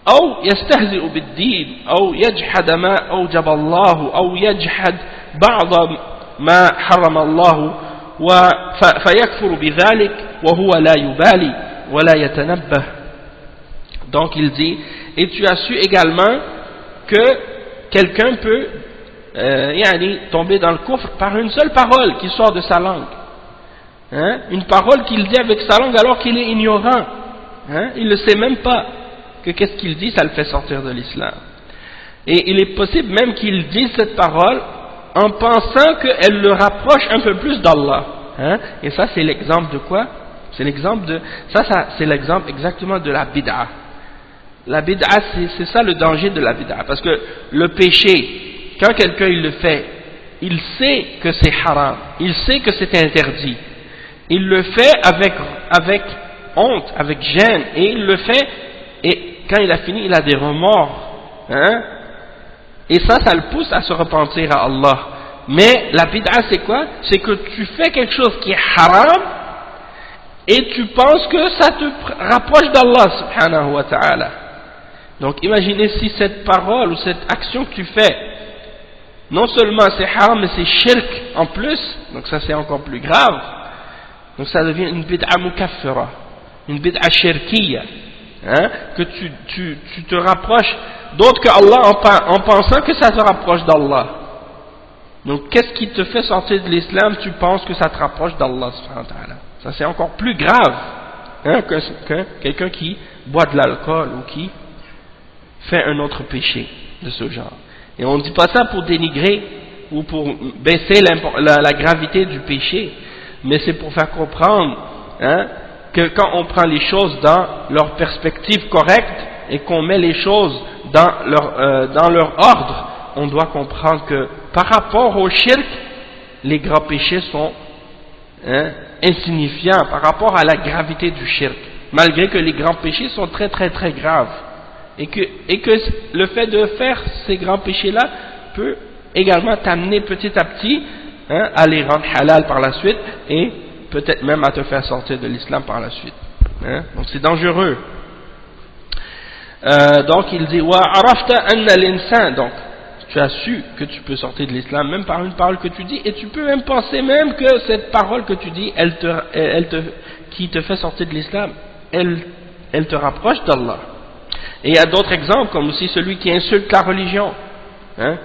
أو يستهزئ بالدين أو يجحد ما أوجب الله أو يجحد بعض ما حرم الله فيكفر بذلك وهو لا يبالي ولا يتنبه. Donc il dit, et tu as su également que quelqu'un peut tomber dans le coffre par une seule parole qui sort de sa langue. Une parole qu'il dit avec sa langue alors qu'il est ignorant. Il ne sait même pas que qu'est-ce qu'il dit, ça le fait sortir de l'islam. Et il est possible même qu'il dise cette parole en pensant qu'elle le rapproche un peu plus d'Allah. Et ça c'est l'exemple de quoi? C'est l'exemple de c'est l'exemple exactement de la bid'a. La bid'a, c'est ça le danger de la bid'a, parce que le péché, quand quelqu'un il le fait, il sait que c'est haram, il sait que c'est interdit, il le fait avec honte, avec gêne, et il le fait, et quand il a fini, il a des remords, et ça le pousse à se repentir à Allah. Mais la bid'a c'est quoi? C'est que tu fais quelque chose qui est haram, et tu penses que ça te rapproche d'Allah subhanahu wa ta'ala. Donc imaginez si cette parole ou cette action que tu fais, non seulement c'est haram mais c'est shirk en plus, donc ça c'est encore plus grave, donc ça devient une bid'a mukaffira, une bid'a shirkiya, que tu te rapproches d'autre que Allah en pensant que ça te rapproche d'Allah. Donc qu'est-ce qui te fait sortir de l'islam? Tu penses que ça te rapproche d'Allah subhanahu wa ta'ala. Ça c'est encore plus grave que quelqu'un qui boit de l'alcool ou qui fait un autre péché de ce genre. Et on ne dit pas ça pour dénigrer ou pour baisser la gravité du péché, mais c'est pour faire comprendre que quand on prend les choses dans leur perspective correcte et qu'on met les choses dans leur ordre, on doit comprendre que par rapport au shirk, les grands péchés sont insignifiants par rapport à la gravité du shirk, malgré que les grands péchés sont très très très graves, et que le fait de faire ces grands péchés-là peut également t'amener petit à petit à les rendre halal par la suite, et peut-être même à te faire sortir de l'islam par la suite. Donc c'est dangereux. Donc il dit wa arafta anna l'insan, donc tu as su que tu peux sortir de l'islam même par une parole que tu dis, et tu peux même penser même que cette parole que tu dis, qui te fait sortir de l'islam, elle te rapproche d'Allah. Et il y a d'autres exemples, comme aussi celui qui insulte la religion,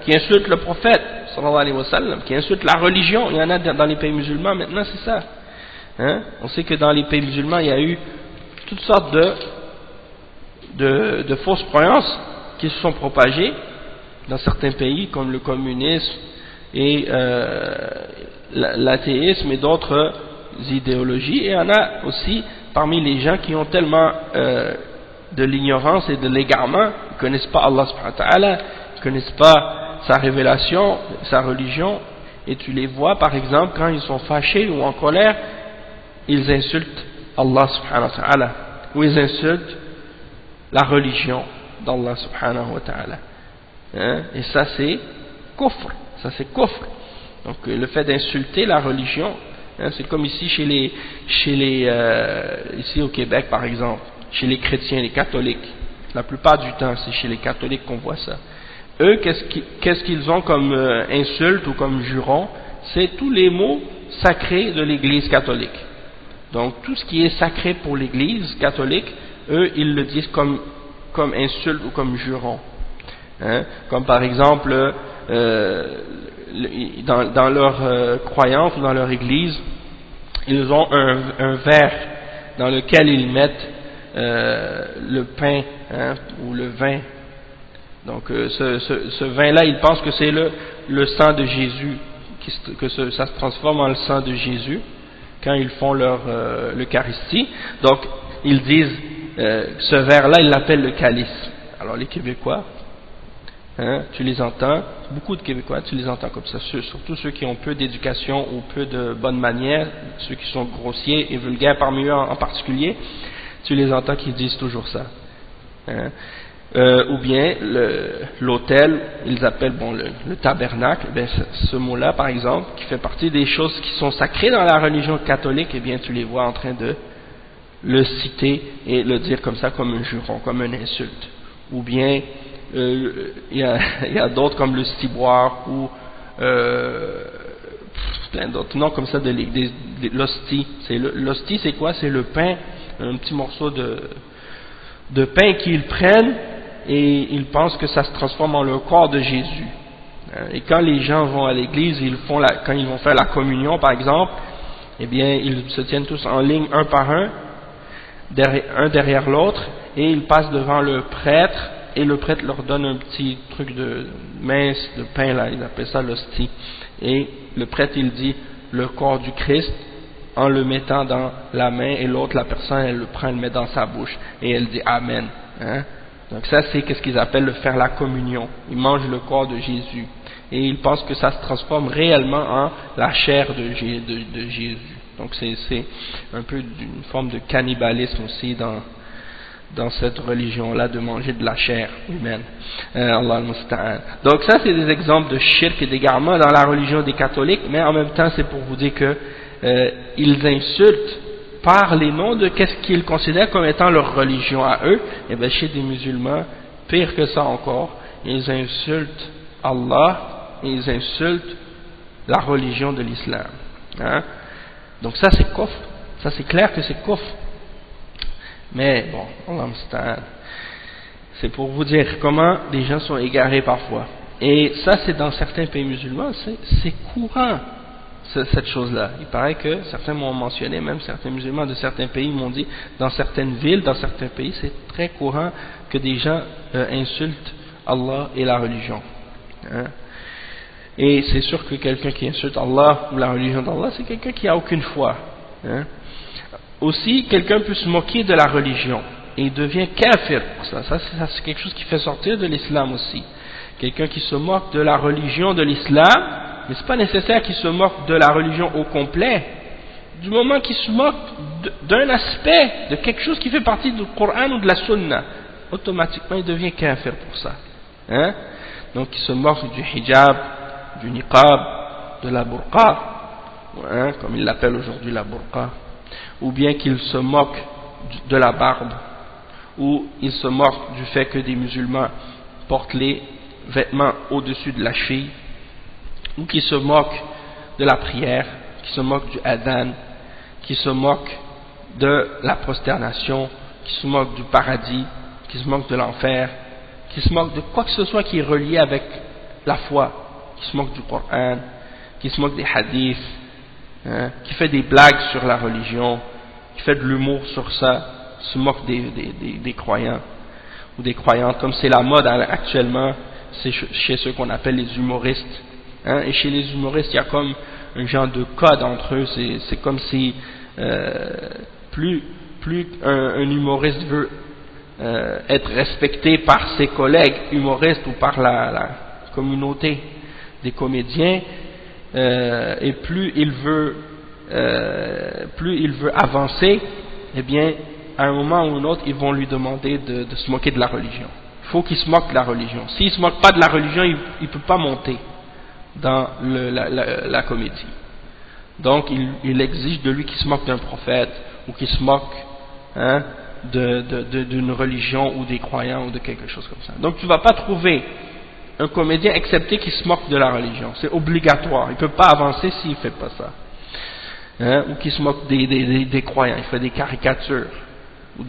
qui insulte le prophète, sallallahu alayhi wa sallam, qui insulte la religion. Il y en a dans les pays musulmans maintenant, c'est ça. On sait que dans les pays musulmans, il y a eu toutes sortes de fausses croyances qui se sont propagées dans certains pays, comme le communisme et l'athéisme et d'autres idéologies. Et il y en a aussi parmi les gens qui ont tellement de l'ignorance et de l'égarement, ils ne connaissent pas Allah subhanahu wa ta'ala, ils ne connaissent pas sa révélation, sa religion, et tu les vois par exemple quand ils sont fâchés ou en colère, ils insultent Allah subhanahu wa ta'ala, ou ils insultent la religion d'Allah subhanahu wa ta'ala. Et ça c'est kufr, donc le fait d'insulter la religion, c'est comme ici ici au Québec par exemple, chez les chrétiens, les catholiques. La plupart du temps, c'est chez les catholiques qu'on voit ça. Eux, qu'est-ce qu'ils ont comme insulte ou comme juron? c'est tous les mots sacrés de l'Église catholique. Donc tout ce qui est sacré pour l'Église catholique, eux, ils le disent comme insulte ou comme juron. Hein? Comme par exemple, dans leur croyance ou dans leur Église, ils ont un verre dans lequel ils mettent le pain, hein, ou le vin. Donc ce vin-là, ils pensent que c'est le sang de Jésus, ça se transforme en le sang de Jésus quand ils font leur l'Eucharistie. Donc ils disent ce verre-là, ils l'appellent le calice. Alors les Québécois, hein, tu les entends, beaucoup de Québécois, tu les entends comme ça, surtout ceux qui ont peu d'éducation ou peu de bonnes manières, ceux qui sont grossiers et vulgaires parmi eux en particulier, tu les entends qui disent toujours ça. Hein. Ou bien l'autel, ils appellent le tabernacle. Ben, ce mot-là, par exemple, qui fait partie des choses qui sont sacrées dans la religion catholique, eh bien tu les vois en train de le citer et le dire comme ça, comme un juron, comme une insulte. Ou bien il y a d'autres comme le ciboire ou plein d'autres noms comme ça de l'hostie. L'hostie, c'est quoi? C'est le pain, un petit morceau de pain qu'ils prennent et ils pensent que ça se transforme en le corps de Jésus. Et quand les gens vont à l'église, quand ils vont faire la communion par exemple, eh bien ils se tiennent tous en ligne un par un derrière l'autre, et ils passent devant le prêtre, et le prêtre leur donne un petit truc de mince, de pain là, ils appellent ça l'hostie, et le prêtre il dit le corps du Christ en le mettant dans la main, et l'autre, la personne, elle le prend, elle le met dans sa bouche, et elle dit Amen. Hein? Donc ça, c'est qu'est-ce qu'ils appellent faire la communion. Ils mangent le corps de Jésus. Et ils pensent que ça se transforme réellement en la chair de Jésus. Donc c'est un peu d'une forme de cannibalisme aussi dans cette religion-là, de manger de la chair humaine. Allah al-Musta'an. Donc ça, c'est des exemples de shirk et d'égarement dans la religion des catholiques, mais en même temps, c'est pour vous dire que ils insultent par les noms de qu'est-ce qu'ils considèrent comme étant leur religion à eux. Et bien chez des musulmans, pire que ça encore, ils insultent Allah et ils insultent la religion de l'islam. Hein? Donc ça c'est kufr, ça c'est clair que c'est kufr. Mais bon, Allah musta'an, c'est pour vous dire comment des gens sont égarés parfois. Et ça c'est dans certains pays musulmans, c'est courant. Cette chose-là. Il paraît que certains m'ont mentionné, même certains musulmans de certains pays m'ont dit, dans certaines villes, dans certains pays, c'est très courant que des gens insultent Allah et la religion. Hein? Et c'est sûr que quelqu'un qui insulte Allah ou la religion d'Allah, c'est quelqu'un qui n'a aucune foi. Hein? Aussi, quelqu'un peut se moquer de la religion et il devient kafir pour ça. Ça, c'est quelque chose qui fait sortir de l'islam aussi. Quelqu'un qui se moque de la religion de l'islam, mais ce n'est pas nécessaire qu'il se moque de la religion au complet. Du moment qu'il se moque d'un aspect, de quelque chose qui fait partie du Coran ou de la Sunna, automatiquement il devient kafir pour ça. Hein? Donc il se moque du hijab, du niqab, de la burqa, hein, comme il l'appelle aujourd'hui la burqa, ou bien qu'il se moque de la barbe, ou il se moque du fait que des musulmans portent les vêtements au-dessus de la cheville, ou qui se moque de la prière, qui se moque du adhan, qui se moque de la prosternation, qui se moque du paradis, qui se moque de l'enfer, qui se moque de quoi que ce soit qui est relié avec la foi, qui se moque du Coran, qui se moque des hadiths, hein, qui fait des blagues sur la religion, qui fait de l'humour sur ça, se moque des croyants ou des croyantes, comme c'est la mode actuellement, c'est chez ceux qu'on appelle les humoristes. Hein, et chez les humoristes, il y a comme un genre de code entre eux. C'est comme si plus un humoriste veut être respecté par ses collègues humoristes ou par la communauté des comédiens, et plus il veut avancer, eh bien, à un moment ou un autre, ils vont lui demander de se moquer de la religion. Il faut qu'il se moque de la religion. S'il ne se moque pas de la religion, il ne peut pas monter dans la comédie. Donc il exige de lui qu'il se moque d'un prophète ou qu'il se moque, hein, d'une religion ou des croyants ou de quelque chose comme ça. Donc tu ne vas pas trouver un comédien accepté qui se moque de la religion. C'est obligatoire. Il ne peut pas avancer s'il ne fait pas ça. Hein? Ou qui se moque des croyants. Il fait des caricatures. Ou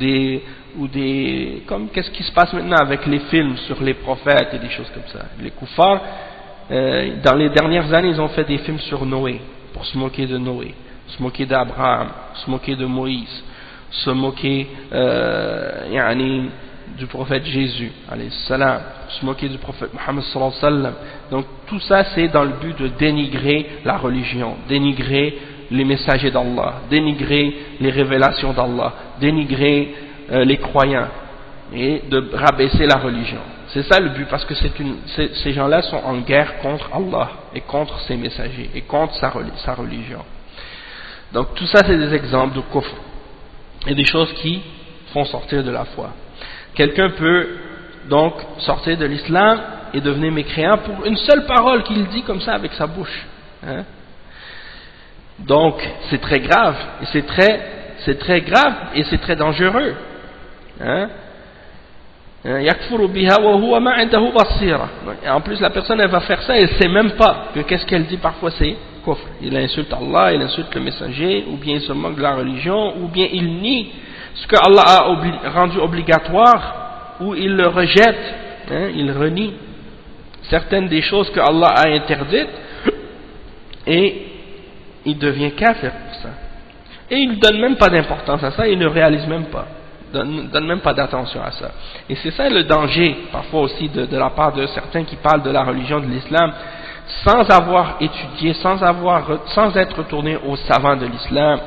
des comme qu'est-ce qui se passe maintenant avec les films sur les prophètes et des choses comme ça. Les koufars, dans les dernières années, ils ont fait des films sur Noé, pour se moquer de Noé, se moquer d'Abraham, se moquer de Moïse, se moquer du prophète Jésus, alayhi salam, se moquer du prophète Mohammed sallallahu alayhi wa sallam. Donc tout ça c'est dans le but de dénigrer la religion, dénigrer les messagers d'Allah, dénigrer les révélations d'Allah, dénigrer les croyants et de rabaisser la religion. C'est ça le but, parce que ces gens-là sont en guerre contre Allah et contre ses messagers et contre sa religion. Donc tout ça c'est des exemples de kufr et des choses qui font sortir de la foi. Quelqu'un peut donc sortir de l'islam et devenir mécréant pour une seule parole qu'il dit comme ça avec sa bouche. Hein? Donc c'est très grave et c'est très grave et c'est très dangereux. Hein? En plus la personne elle va faire ça, elle ne sait même pas que qu'est-ce qu'elle dit parfois c'est kufr. Il insulte Allah, il insulte le messager, ou bien il se moque de la religion, ou bien il nie ce que Allah a rendu obligatoire, ou il le rejette, hein, il renie certaines des choses que Allah a interdites, et il devient kafir pour ça. Et il ne donne même pas d'importance à ça, il ne réalise même pas, donne même pas d'attention à ça. Et c'est ça le danger, parfois aussi, de la part de certains qui parlent de la religion de l'islam, sans avoir étudié, sans être retourné aux savants de l'islam.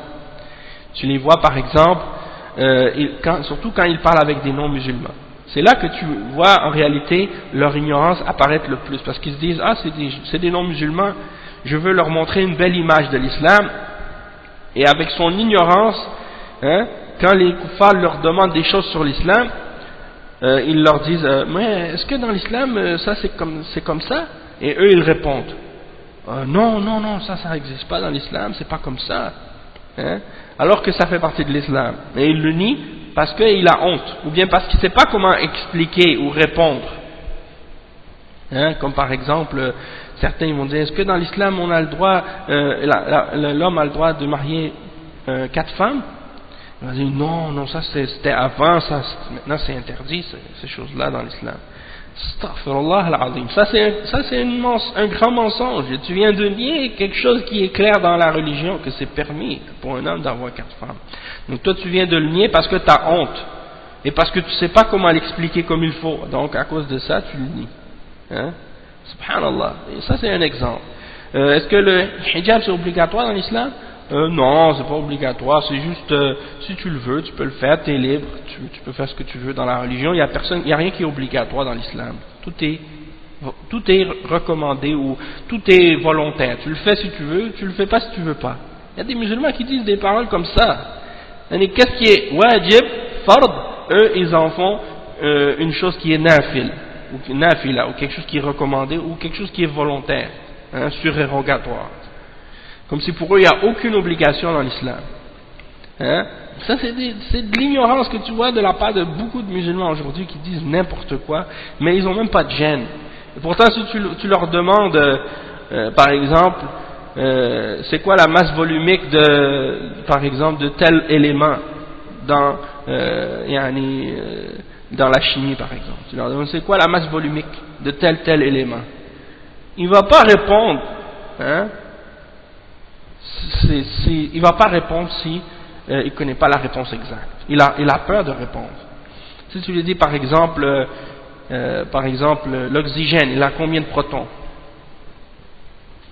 Tu les vois par exemple, surtout quand ils parlent avec des non-musulmans. C'est là que tu vois en réalité leur ignorance apparaître le plus, parce qu'ils se disent, ah c'est des non-musulmans, je veux leur montrer une belle image de l'islam, et avec son ignorance, hein, quand les koufars leur demandent des choses sur l'islam, ils leur disent, mais est-ce que dans l'islam ça c'est comme ça? Et eux ils répondent, non, ça n'existe pas dans l'islam, c'est pas comme ça. Hein? Alors que ça fait partie de l'islam. Mais il le nie parce qu'il a honte, ou bien parce qu'il ne sait pas comment expliquer ou répondre. Hein? Comme par exemple, certains ils vont dire, est-ce que dans l'islam on a le droit, l'homme a le droit de marier 4 femmes? On va dire, non, ça c'était avant, maintenant c'est interdit, ces choses-là dans l'islam. Astaghfirullah al-azim. Ça c'est un grand mensonge. Tu viens de nier quelque chose qui est clair dans la religion, que c'est permis pour un homme d'avoir 4 femmes. Donc toi tu viens de le nier parce que tu as honte et parce que tu ne sais pas comment l'expliquer comme il faut. Donc à cause de ça tu le nies. Hein? Subhanallah. Et ça c'est un exemple. Est-ce que le hijab c'est obligatoire dans l'islam? Non, c'est pas obligatoire, c'est juste si tu le veux, tu peux le faire, tu es libre, tu peux faire ce que tu veux dans la religion, il y a rien qui est obligatoire dans l'islam. Tout est recommandé ou tout est volontaire. Tu le fais si tu veux, tu le fais pas si tu veux pas. Il y a des musulmans qui disent des paroles comme ça. Et qu'est-ce qui est wajib, fard, eux ils en font une chose qui est nafil, ou nafila, ou quelque chose qui est recommandé, ou quelque chose qui est volontaire, hein, surérogatoire. Comme si pour eux il n'y a aucune obligation dans l'islam. Hein? Ça c'est de l'ignorance que tu vois de la part de beaucoup de musulmans aujourd'hui qui disent n'importe quoi, mais ils n'ont même pas de gêne. Et pourtant si tu leur demandes, par exemple, c'est quoi la masse volumique par exemple de tel élément dans la chimie par exemple. Tu leur demandes c'est quoi la masse volumique de tel élément. Il ne va pas répondre. Hein? Il ne va pas répondre si il ne connaît pas la réponse exacte. Il a peur de répondre. Si tu lui dis par exemple l'oxygène, il a combien de protons?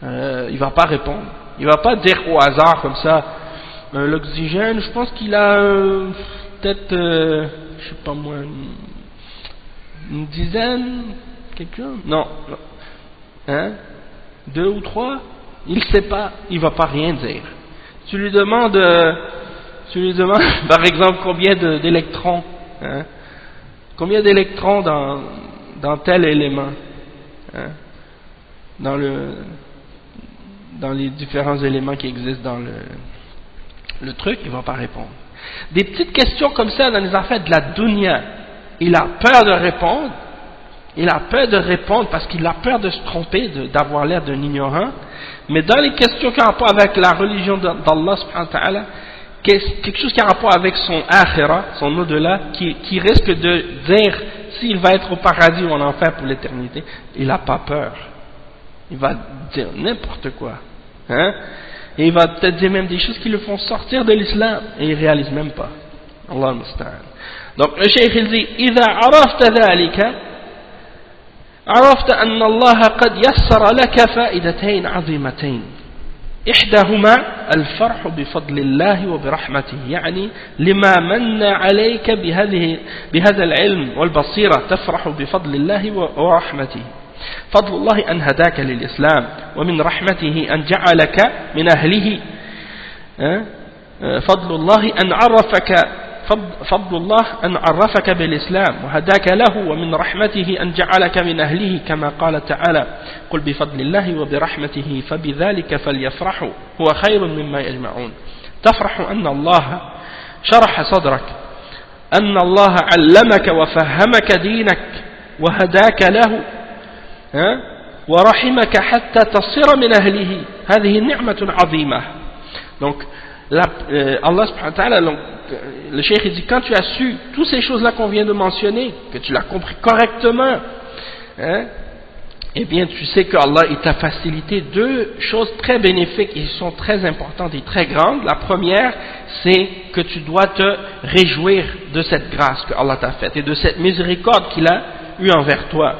Il ne va pas répondre. Il ne va pas dire au hasard comme ça, l'oxygène, je pense qu'il a peut-être, je sais pas moi, une dizaine, quelque chose? Non. Hein? 2 ou 3? Il ne sait pas, il ne va pas rien dire. Tu lui demandes par exemple combien d'électrons, hein? Combien d'électrons dans tel élément, hein? Dans les différents éléments qui existent dans le truc, il ne va pas répondre. Des petites questions comme ça dans les affaires de la dunya, il a peur de répondre, il a peur de répondre parce qu'il a peur de se tromper, d'avoir l'air d'un ignorant. Mais dans les questions qui ont rapport avec la religion d'Allah subhanahu wa ta'ala, quelque chose qui a rapport avec son akhira, son au-delà, qui risque de dire s'il va être au paradis ou en enfer pour l'éternité, il n'a pas peur. Il va dire n'importe quoi. Hein? Et il va peut-être dire même des choses qui le font sortir de l'islam et il ne réalise même pas. Allah musta'an. Donc le cheikh il dit إذا عرفت ذلك عرفت أن الله قد يسر لك فائدتين عظيمتين إحداهما الفرح بفضل الله وبرحمته يعني لما من عليك بهذا العلم والبصيرة تفرح بفضل الله ورحمته فضل الله أن هداك للإسلام ومن رحمته أن جعلك من أهله فضل الله أن عرفك بالإسلام وهداك له ومن رحمته أن جعلك من أهله كما قال تعالى قل بفضل الله وبرحمته فبذلك فليفرحوا هو خير مما يجمعون تفرح أن الله شرح صدرك أن الله علمك وفهمك دينك وهداك له ورحمك حتى تصير من أهله هذه نعمة عظيمة. Donc Allah subhanahu wa ta'ala, le cheikh dit quand tu as su toutes ces choses là qu'on vient de mentionner, que tu l'as compris correctement, eh bien tu sais que Allah t'a facilité deux choses très bénéfiques et sont très importantes et très grandes. La première, c'est que tu dois te réjouir de cette grâce que Allah t'a faite et de cette miséricorde qu'il a eue envers toi,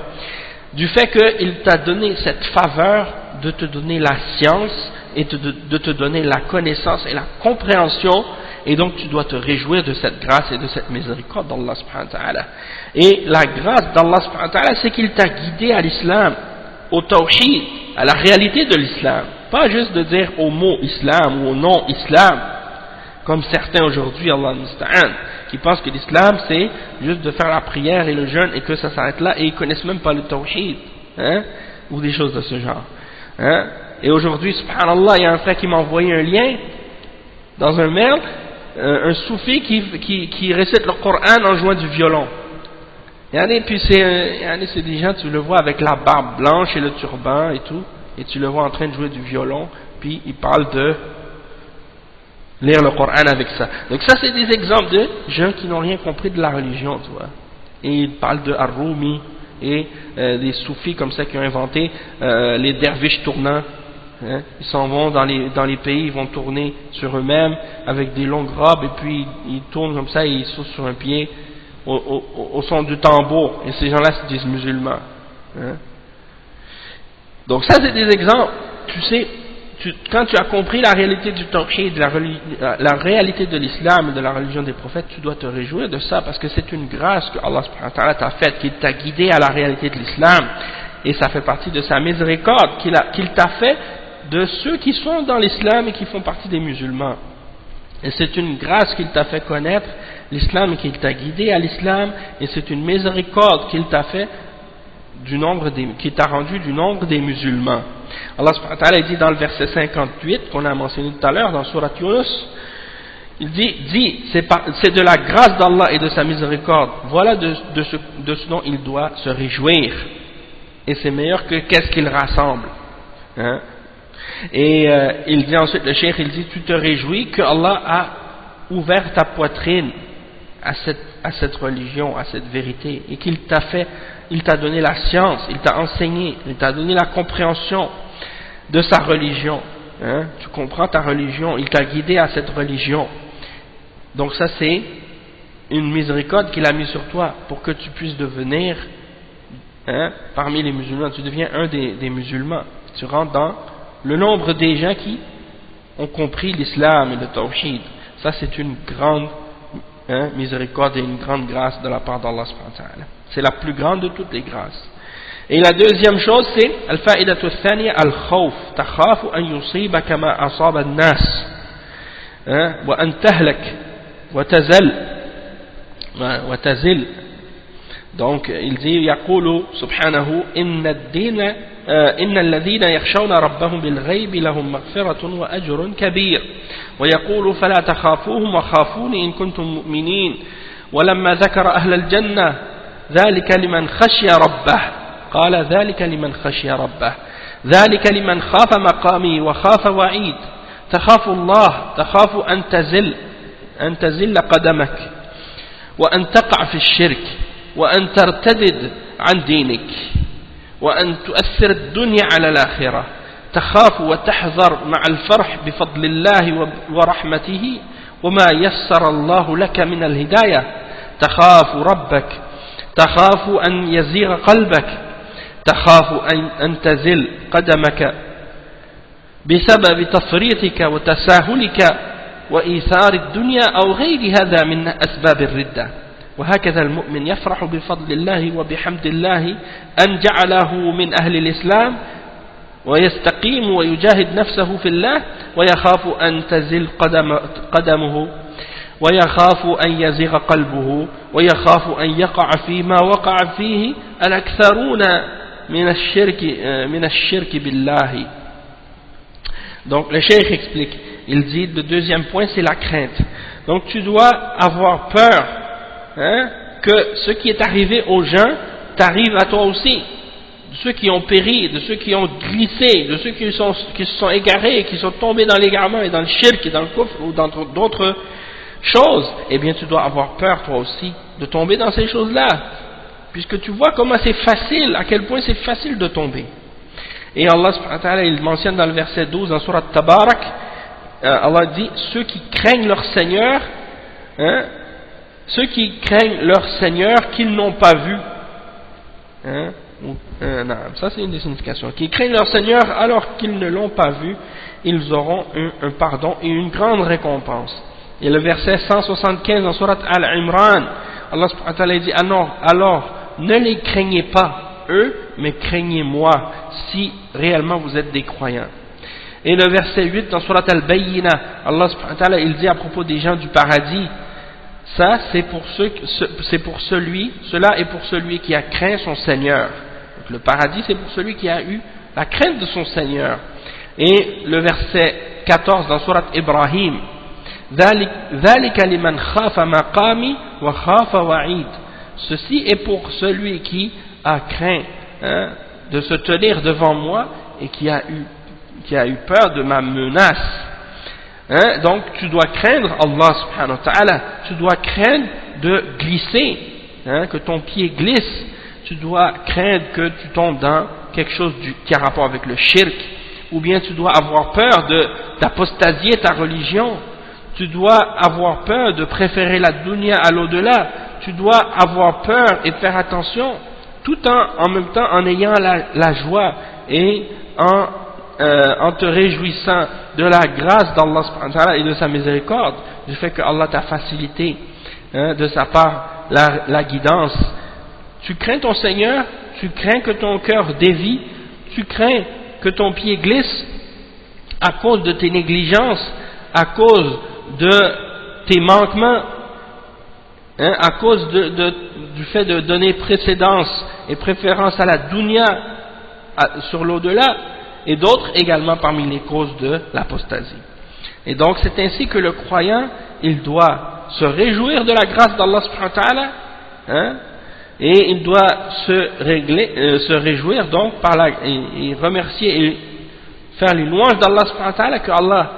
du fait qu'il t'a donné cette faveur de te donner la science et de te donner la connaissance et la compréhension, et donc tu dois te réjouir de cette grâce et de cette miséricorde d'Allah subhanahu wa ta'ala. Et la grâce d'Allah subhanahu wa ta'ala, c'est qu'il t'a guidé à l'islam, au tawhid, à la réalité de l'islam, pas juste de dire au mot islam ou au nom islam, comme certains aujourd'hui, Allah musta'an, qui pensent que l'islam c'est juste de faire la prière et le jeûne et que ça s'arrête là, et ils connaissent même pas le tawhid, ou des choses de ce genre. Et aujourd'hui, subhanallah, il y a un frère qui m'a envoyé un lien dans un mail, un soufi qui récite le Coran en jouant du violon. Et puis c'est des gens, tu le vois avec la barbe blanche et le turban et tout, et tu le vois en train de jouer du violon, puis il parle de lire le Coran avec ça. Donc ça c'est des exemples de gens qui n'ont rien compris de la religion, tu vois. Et il parle de Ar-Rumi et des soufis comme ça qui ont inventé les derviches tournants. Ils s'en vont dans les pays, ils vont tourner sur eux-mêmes avec des longues robes et puis ils tournent comme ça et ils sautent sur un pied au son du tambour, et ces gens-là se disent musulmans. Donc ça c'est des exemples. Tu sais, quand tu as compris la réalité du tawhid, la réalité de l'islam et de la religion des prophètes, tu dois te réjouir de ça parce que c'est une grâce que Allah subhanahu wa ta'ala t'a faite, qu'il t'a guidé à la réalité de l'islam, et ça fait partie de sa miséricorde qu'il t'a fait de ceux qui sont dans l'islam et qui font partie des musulmans. Et c'est une grâce qu'il t'a fait connaître l'islam et qu'il t'a guidé à l'islam, et c'est une miséricorde qu'il t'a fait qui t'a rendu du nombre des musulmans. Allah subhanahu wa ta'ala dit dans le verset 58 qu'on a mentionné tout à l'heure dans Surat Yunus, il dit c'est de la grâce d'Allah et de sa miséricorde, voilà de ce dont il doit se réjouir, et c'est meilleur que qu'est-ce qu'il rassemble. Et il dit ensuite, le cheikh il dit, tu te réjouis que Allah a ouvert ta poitrine à cette religion, à cette vérité, et qu'il t'a donné la science, il t'a enseigné, il t'a donné la compréhension de sa religion. Tu comprends ta religion, il t'a guidé à cette religion. Donc ça c'est une miséricorde qu'il a mis sur toi pour que tu puisses devenir parmi les musulmans, tu deviens un des musulmans, tu rentres dans le nombre des gens qui ont compris l'islam et le tawhid. Ça c'est une grande miséricorde et une grande grâce de la part d'Allah subhanahu wa ta'ala. C'est la plus grande de toutes les grâces. Et la deuxième chose c'est al-fa'idatu thaniya al-khawf, takhafu an yusibaka ma asaba an-nas wa an tahlak wa tazil. Donc il dit yaqulu subhanahu inna ad-din إن الذين يخشون ربهم بالغيب لهم مغفرة وأجر كبير ويقول فلا تخافوهم وخافوني إن كنتم مؤمنين ولما ذكر أهل الجنة ذلك لمن خشي ربه قال ذلك لمن خشي ربه ذلك لمن خاف مقامي وخاف وعيد تخاف الله تخاف أن تزل قدمك وأن تقع في الشرك وأن ترتدد عن دينك وأن تؤثر الدنيا على الآخرة تخاف وتحذر مع الفرح بفضل الله ورحمته وما يسر الله لك من الهداية تخاف ربك تخاف أن يزيغ قلبك تخاف أن تزل قدمك بسبب تفريطك وتساهلك وإيثار الدنيا أو غير هذا من أسباب الردة وهكذا المؤمن يفرح بفضل الله وبحمد الله أن جعله من أهل الإسلام ويستقيم ويجاهد نفسه في الله ويخاف أن تزل قدمه ويخاف أن يزيغ قلبه ويخاف أن يقع فيما وقع فيه الأكثرون من الشرك بالله. Donc le cheikh explique, il dit le deuxième point c'est la crainte. Donc tu dois avoir peur que ce qui est arrivé aux gens t'arrive à toi aussi, de ceux qui ont péri, de ceux qui ont glissé, de ceux qui se sont égarés, qui sont tombés dans l'égarement et dans le shirk et dans le kufr ou dans d'autres choses, eh bien tu dois avoir peur toi aussi de tomber dans ces choses-là, puisque tu vois comment c'est facile, à quel point c'est facile de tomber. Et Allah subhanahu wa ta'ala, il mentionne dans le verset 12 dans Surat Tabarak, Allah dit ceux qui craignent leur Seigneur, ceux qui craignent leur Seigneur qu'ils n'ont pas vu, ça c'est une des significations, qui craignent leur Seigneur alors qu'ils ne l'ont pas vu, ils auront un pardon et une grande récompense. Et le verset 175 dans Surat Al-Imran, Allah subhanahu wa ta'ala dit alors ne les craignez pas eux, mais craignez-moi si réellement vous êtes des croyants. Et le verset 8 dans Surat Al-Bayyina, Allah subhanahu wa ta'ala il dit à propos des gens du paradis, ça c'est pour cela est pour celui qui a craint son Seigneur. Donc, le paradis c'est pour celui qui a eu la crainte de son Seigneur. Et le verset 14 dans Surat Ibrahim, ذَلِكَ لِمَنْ خَافَ مَقَامِ وَخَافَ وَعِيدٍ. Ceci est pour celui qui a craint de se tenir devant moi et qui a eu peur de ma menace. Donc tu dois craindre Allah subhanahu wa ta'ala, tu dois craindre de glisser, que ton pied glisse, tu dois craindre que tu tombes dans quelque chose qui a rapport avec le shirk, ou bien tu dois avoir peur d'apostasier ta religion, tu dois avoir peur de préférer la dunya à l'au-delà, tu dois avoir peur et faire attention, tout en même temps en ayant la joie et en te réjouissant de la grâce d'Allah subhanahu wa ta'ala et de sa miséricorde, du fait que Allah t'a facilité de sa part la guidance. Tu crains ton Seigneur, tu crains que ton cœur dévie, tu crains que ton pied glisse à cause de tes négligences, à cause de tes manquements, à cause du fait de donner précédence et préférence à la dunya sur l'au-delà, et d'autres également parmi les causes de l'apostasie. Et donc c'est ainsi que le croyant, il doit se réjouir de la grâce d'Allah subhanahu wa ta'ala, et il doit se réjouir donc et remercier et faire les louanges d'Allah subhanahu wa ta'ala, que Allah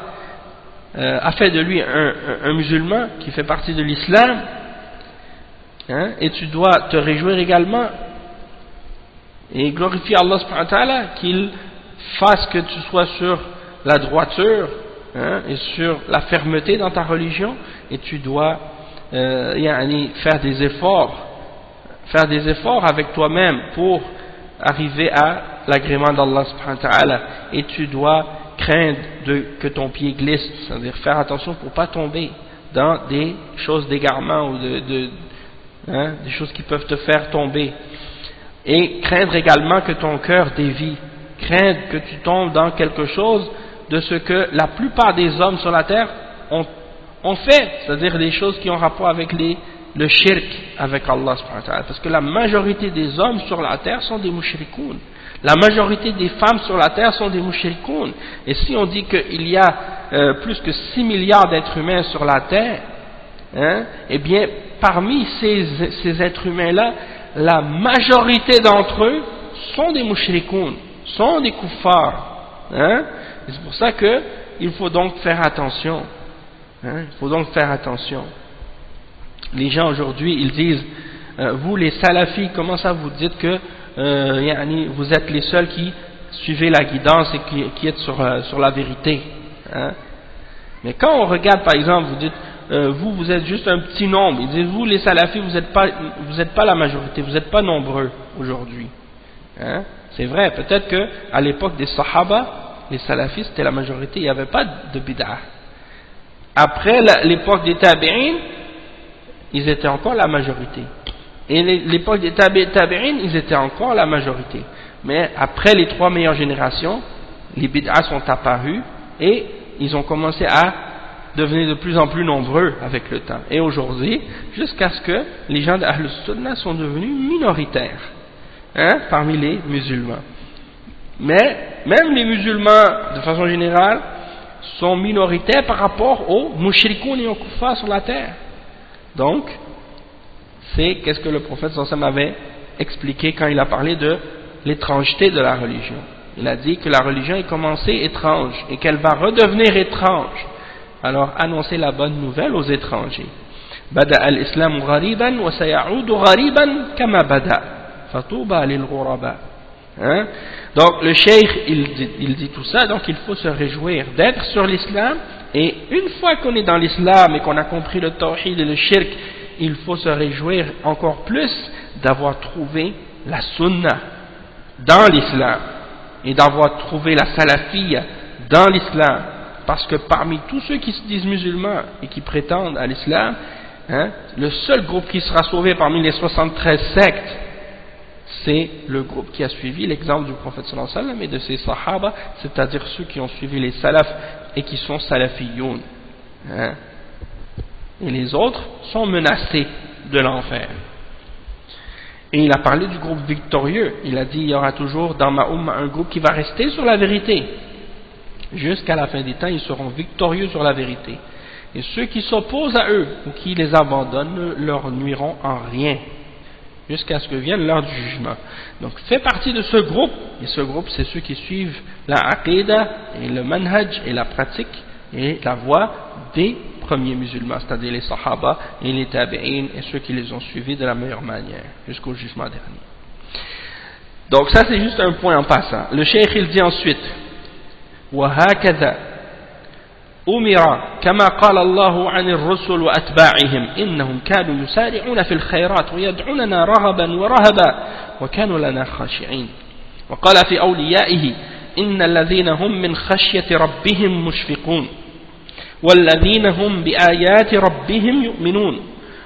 a fait de lui un musulman qui fait partie de l'islam, et tu dois te réjouir également et glorifier Allah subhanahu wa ta'ala qu'il fasse que tu sois sur la droiture et sur la fermeté dans ta religion, et tu dois faire des efforts avec toi-même pour arriver à l'agrément d'Allah subhanahu wa ta'ala, et tu dois craindre que ton pied glisse, c'est-à-dire faire attention pour ne pas tomber dans des choses d'égarement ou des choses qui peuvent te faire tomber, et craindre également que ton cœur dévie, craindre que tu tombes dans quelque chose de ce que la plupart des hommes sur la terre ont fait, c'est-à-dire des choses qui ont rapport avec le shirk avec Allah subhanahu wa ta'ala, parce que la majorité des hommes sur la terre sont des mushrikoun, la majorité des femmes sur la terre sont des mushrikoun, et si on dit qu'il y a plus que 6 milliards d'êtres humains sur la terre, eh bien parmi ces êtres humains là, la majorité d'entre eux sont des mushrikoun, sont des kuffars. Hein? Et c'est pour ça que il faut donc faire attention. Hein? Il faut donc faire attention. Les gens aujourd'hui, ils disent, vous les salafis, comment ça vous dites que vous êtes les seuls qui suivez la guidance et qui êtes sur la vérité. Hein? Mais quand on regarde par exemple, vous dites, vous êtes juste un petit nombre, ils disent, vous les salafis, vous n'êtes pas la majorité, vous n'êtes pas nombreux aujourd'hui. Hein? C'est vrai, peut-être qu'à l'époque des sahaba, les salafis c'était la majorité, il n'y avait pas de bid'ah. Après l'époque des tabi'in, ils étaient encore la majorité. Et l'époque des tabi'in, ils étaient encore la majorité. Mais après les 3 meilleures générations, les bid'ahs sont apparus et ils ont commencé à devenir de plus en plus nombreux avec le temps. Et aujourd'hui, jusqu'à ce que les gens d'Ahl Sunnah sont devenus minoritaires, hein, parmi les musulmans. Mais même les musulmans, de façon générale, sont minoritaires par rapport aux mushrikoun et aux kuffars sur la terre. Donc, c'est qu'est-ce que le prophète sallallahu alayhi wa sallam avait expliqué quand il a parlé de l'étrangeté de la religion. Il a dit que la religion est commencée étrange et qu'elle va redevenir étrange. Alors annoncez la bonne nouvelle aux étrangers. Bada al-islam ghariban wa sayaudu ghariban kama bada. Fatouba lil ghuraba. Donc le cheikh il dit tout ça, donc il faut se réjouir d'être sur l'islam, et une fois qu'on est dans l'islam et qu'on a compris le tawhid et le shirk, il faut se réjouir encore plus d'avoir trouvé la sunna dans l'islam et d'avoir trouvé la salafiyya dans l'islam, parce que parmi tous ceux qui se disent musulmans et qui prétendent à l'islam, le seul groupe qui sera sauvé parmi les 73 sectes, c'est le groupe qui a suivi l'exemple du prophète sallallahu alayhi wa sallam et de ses sahaba, c'est-à-dire ceux qui ont suivi les salafs et qui sont salafiyoun. Et les autres sont menacés de l'enfer. Et il a parlé du groupe victorieux. Il a dit, il y aura toujours dans ma umma un groupe qui va rester sur la vérité. Jusqu'à la fin des temps, ils seront victorieux sur la vérité. Et ceux qui s'opposent à eux ou qui les abandonnent ne leur nuiront en rien, jusqu'à ce que vienne l'heure du jugement. Donc fait partie de ce groupe, et ce groupe c'est ceux qui suivent la aqidah et le manhaj et la pratique et la voie des premiers musulmans, c'est-à-dire les sahaba et les tabi'in et ceux qui les ont suivis de la meilleure manière jusqu'au jugement dernier. Donc ça c'est juste un point en passant. Le cheikh il dit ensuite, وهكذا أمر كما قال الله عن الرسل وأتباعهم إنهم كانوا يسارعون في الخيرات ويدعوننا رغبا ورهبا وكانوا لنا خاشعين. وقال في أوليائه إن الذين هم من خشية ربهم مشفقون والذين هم بآيات ربهم يؤمنون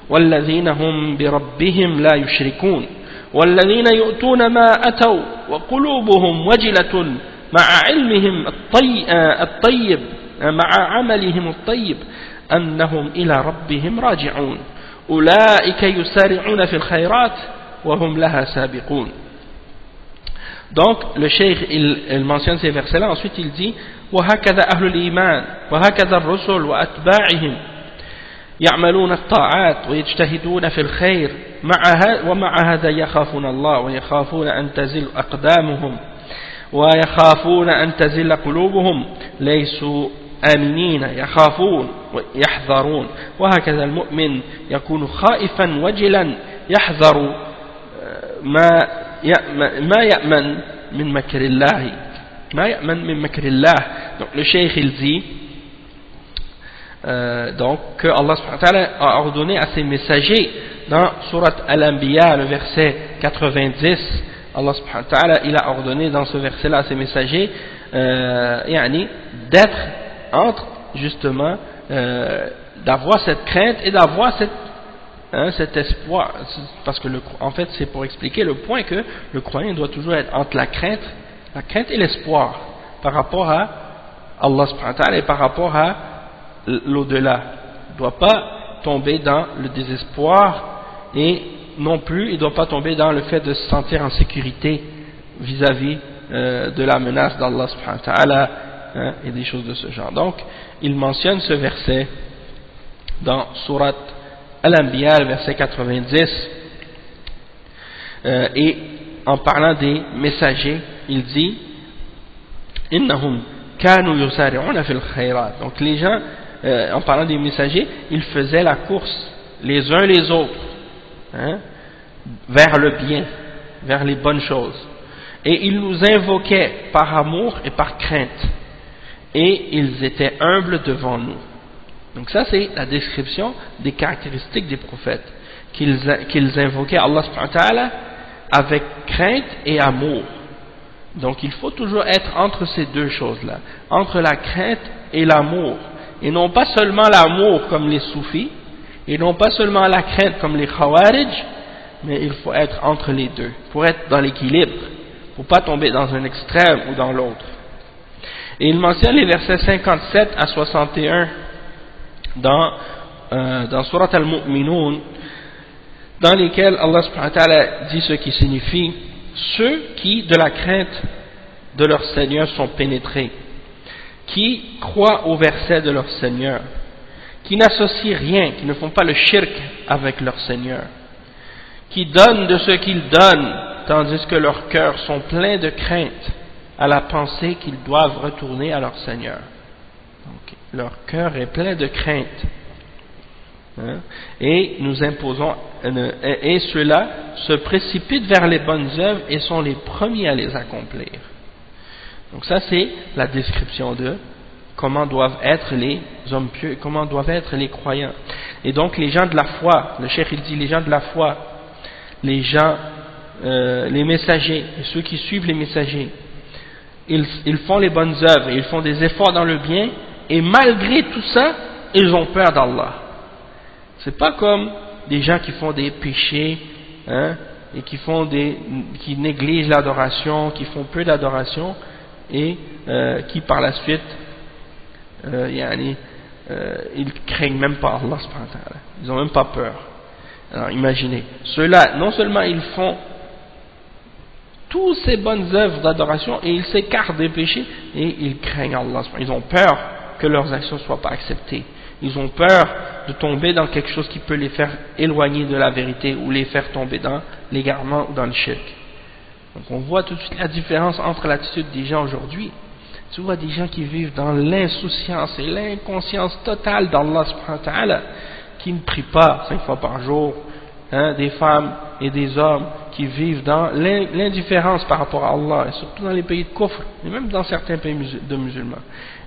والذين هم بربهم لا يشركون والذين يؤتون ما أتوا وقلوبهم وجلة مع علمهم الطيب مع عملهم الطيب أنهم إلى ربهم راجعون أولئك يسارعون في الخيرات وهم لها سابقون. Donc le cheikh il mentionne ces versets là, ensuite il dit وهكذا أهل الإيمان وهكذا الرسل وأتباعهم يعملون الطاعات ويجتهدون في الخير ومع هذا يخافون الله ويخافون أن تزل أقدامهم ويخافون أن تزل قلوبهم ليسوا آمنين يخافون ويحذرون وهكذا المؤمن يكون خائفا وجلا يحذر ما يأمن من مكر الله ما يأمن من مكر الله. Donc le cheikh il dit donc que Allah subhanahu wa ta'ala a ordonné à ses messagers dans Surat Al-Anbiya le verset 90, Allah subhanahu wa ta'ala il a ordonné dans ce verset là à ses messagers d'être entre justement d'avoir cette crainte et d'avoir cet espoir, parce que en fait c'est pour expliquer le point que le croyant doit toujours être entre la crainte et l'espoir par rapport à Allah subhanahu wa ta'ala et par rapport à l'au-delà. Il ne doit pas tomber dans le désespoir et non plus il ne doit pas tomber dans le fait de se sentir en sécurité vis-à-vis de la menace d'Allah subhanahu wa ta'ala et des choses de ce genre. Donc il mentionne ce verset dans Surat Al-Anbiya, verset 90, et en parlant des messagers, il dit innahum kanu yusari'una fil khayrat. Donc les gens, en parlant des messagers, ils faisaient la course les uns les autres, hein, vers le bien, vers les bonnes choses. Et ils nous invoquaient par amour et par crainte. Et ils étaient humbles devant nous. Donc ça c'est la description des caractéristiques des prophètes, qu'ils invoquaient Allah subhanahu wa ta'ala avec crainte et amour. Donc il faut toujours être entre ces deux choses-là, entre la crainte et l'amour, et non pas seulement l'amour comme les soufis, et non pas seulement la crainte comme les khawarij, mais il faut être entre les deux, pour être dans l'équilibre, pour pas tomber dans un extrême ou dans l'autre. Et il mentionne les versets 57 à 61 dans Surat Al-Mu'minun, dans lesquels Allah subhanahu wa ta'ala dit ce qui signifie ceux qui de la crainte de leur Seigneur sont pénétrés, qui croient au verset de leur Seigneur, qui n'associent rien, qui ne font pas le shirk avec leur Seigneur, qui donnent de ce qu'ils donnent, tandis que leurs cœurs sont pleins de crainte à la pensée qu'ils doivent retourner à leur Seigneur. Donc, leur cœur est plein de crainte. Hein? Et nous imposons, et ceux-là se précipitent vers les bonnes œuvres et sont les premiers à les accomplir. Donc ça c'est la description de comment doivent être les hommes pieux, comment doivent être les croyants. Et donc les gens de la foi, le cheikh il dit les gens de la foi, les gens, les messagers, et ceux qui suivent les messagers, ils font les bonnes œuvres, ils font des efforts dans le bien, et malgré tout ça, ils ont peur d'Allah. C'est pas comme des gens qui font des péchés, hein, et qui négligent l'adoration, qui font peu d'adoration, et qui par la suite, ils craignent même pas Allah subhanahu wa ta'ala. Ils ont même pas peur. Alors imaginez, ceux-là, non seulement ils font toutes ces bonnes œuvres d'adoration et ils s'écartent des péchés et ils craignent Allah. Ils ont peur que leurs actions ne soient pas acceptées. Ils ont peur de tomber dans quelque chose qui peut les faire éloigner de la vérité ou les faire tomber dans l'égarement ou dans le shirk. Donc on voit tout de suite la différence entre l'attitude des gens aujourd'hui. Tu vois des gens qui vivent dans l'insouciance et l'inconscience totale d'Allah subhanahu wa ta'ala, qui ne prient pas 5 fois par jour, hein, des femmes et des hommes qui vivent dans l'indifférence par rapport à Allah, et surtout dans les pays de kufr, et même dans certains pays musulmans,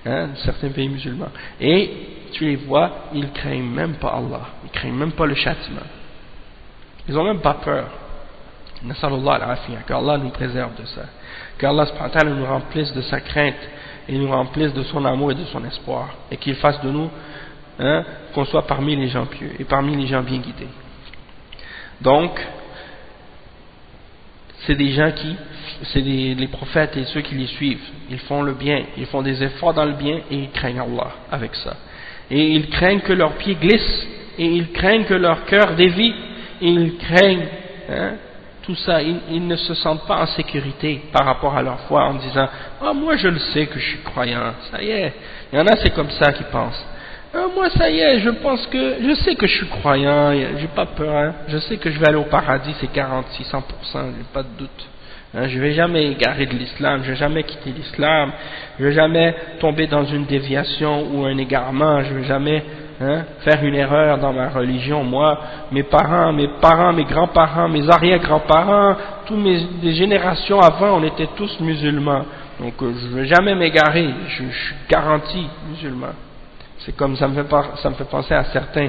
hein, certains pays musulmans. Et tu les vois, ils craignent même pas Allah, ils craignent même pas le châtiment. Ils ont même pas peur. Nasallallahu al-afiyah, qu'Allah nous préserve de ça. Qu'Allah subhanahu wa ta'ala nous remplisse de sa crainte et nous remplisse de son amour et de son espoir, et qu'il fasse de nous, hein, qu'on soit parmi les gens pieux et parmi les gens bien guidés. Donc c'est des gens c'est les prophètes et ceux qui les suivent, ils font le bien, ils font des efforts dans le bien et ils craignent Allah avec ça. Et ils craignent que leurs pieds glissent, et ils craignent que leur cœur dévie, et ils craignent, hein, tout ça, ils ne se sentent pas en sécurité par rapport à leur foi en disant « Ah, moi je le sais que je suis croyant, ça y est. » Il y en a, c'est comme ça qu'ils pensent. « Ah, moi ça y est, je sais que je suis croyant, j'ai pas peur, hein. Je sais que je vais aller au paradis, c'est garanti, 100%, j'ai pas de doute. Hein, je vais jamais égarer de l'islam, je vais jamais quitter l'islam, je vais jamais tomber dans une déviation ou un égarement, je vais jamais... Hein, faire une erreur dans ma religion. Moi, mes parents, mes grands-parents, mes arrière-grands-parents, toutes les générations avant, on était tous musulmans. Donc je ne vais jamais m'égarer, je suis garanti musulman. C'est comme ça me fait penser à certains,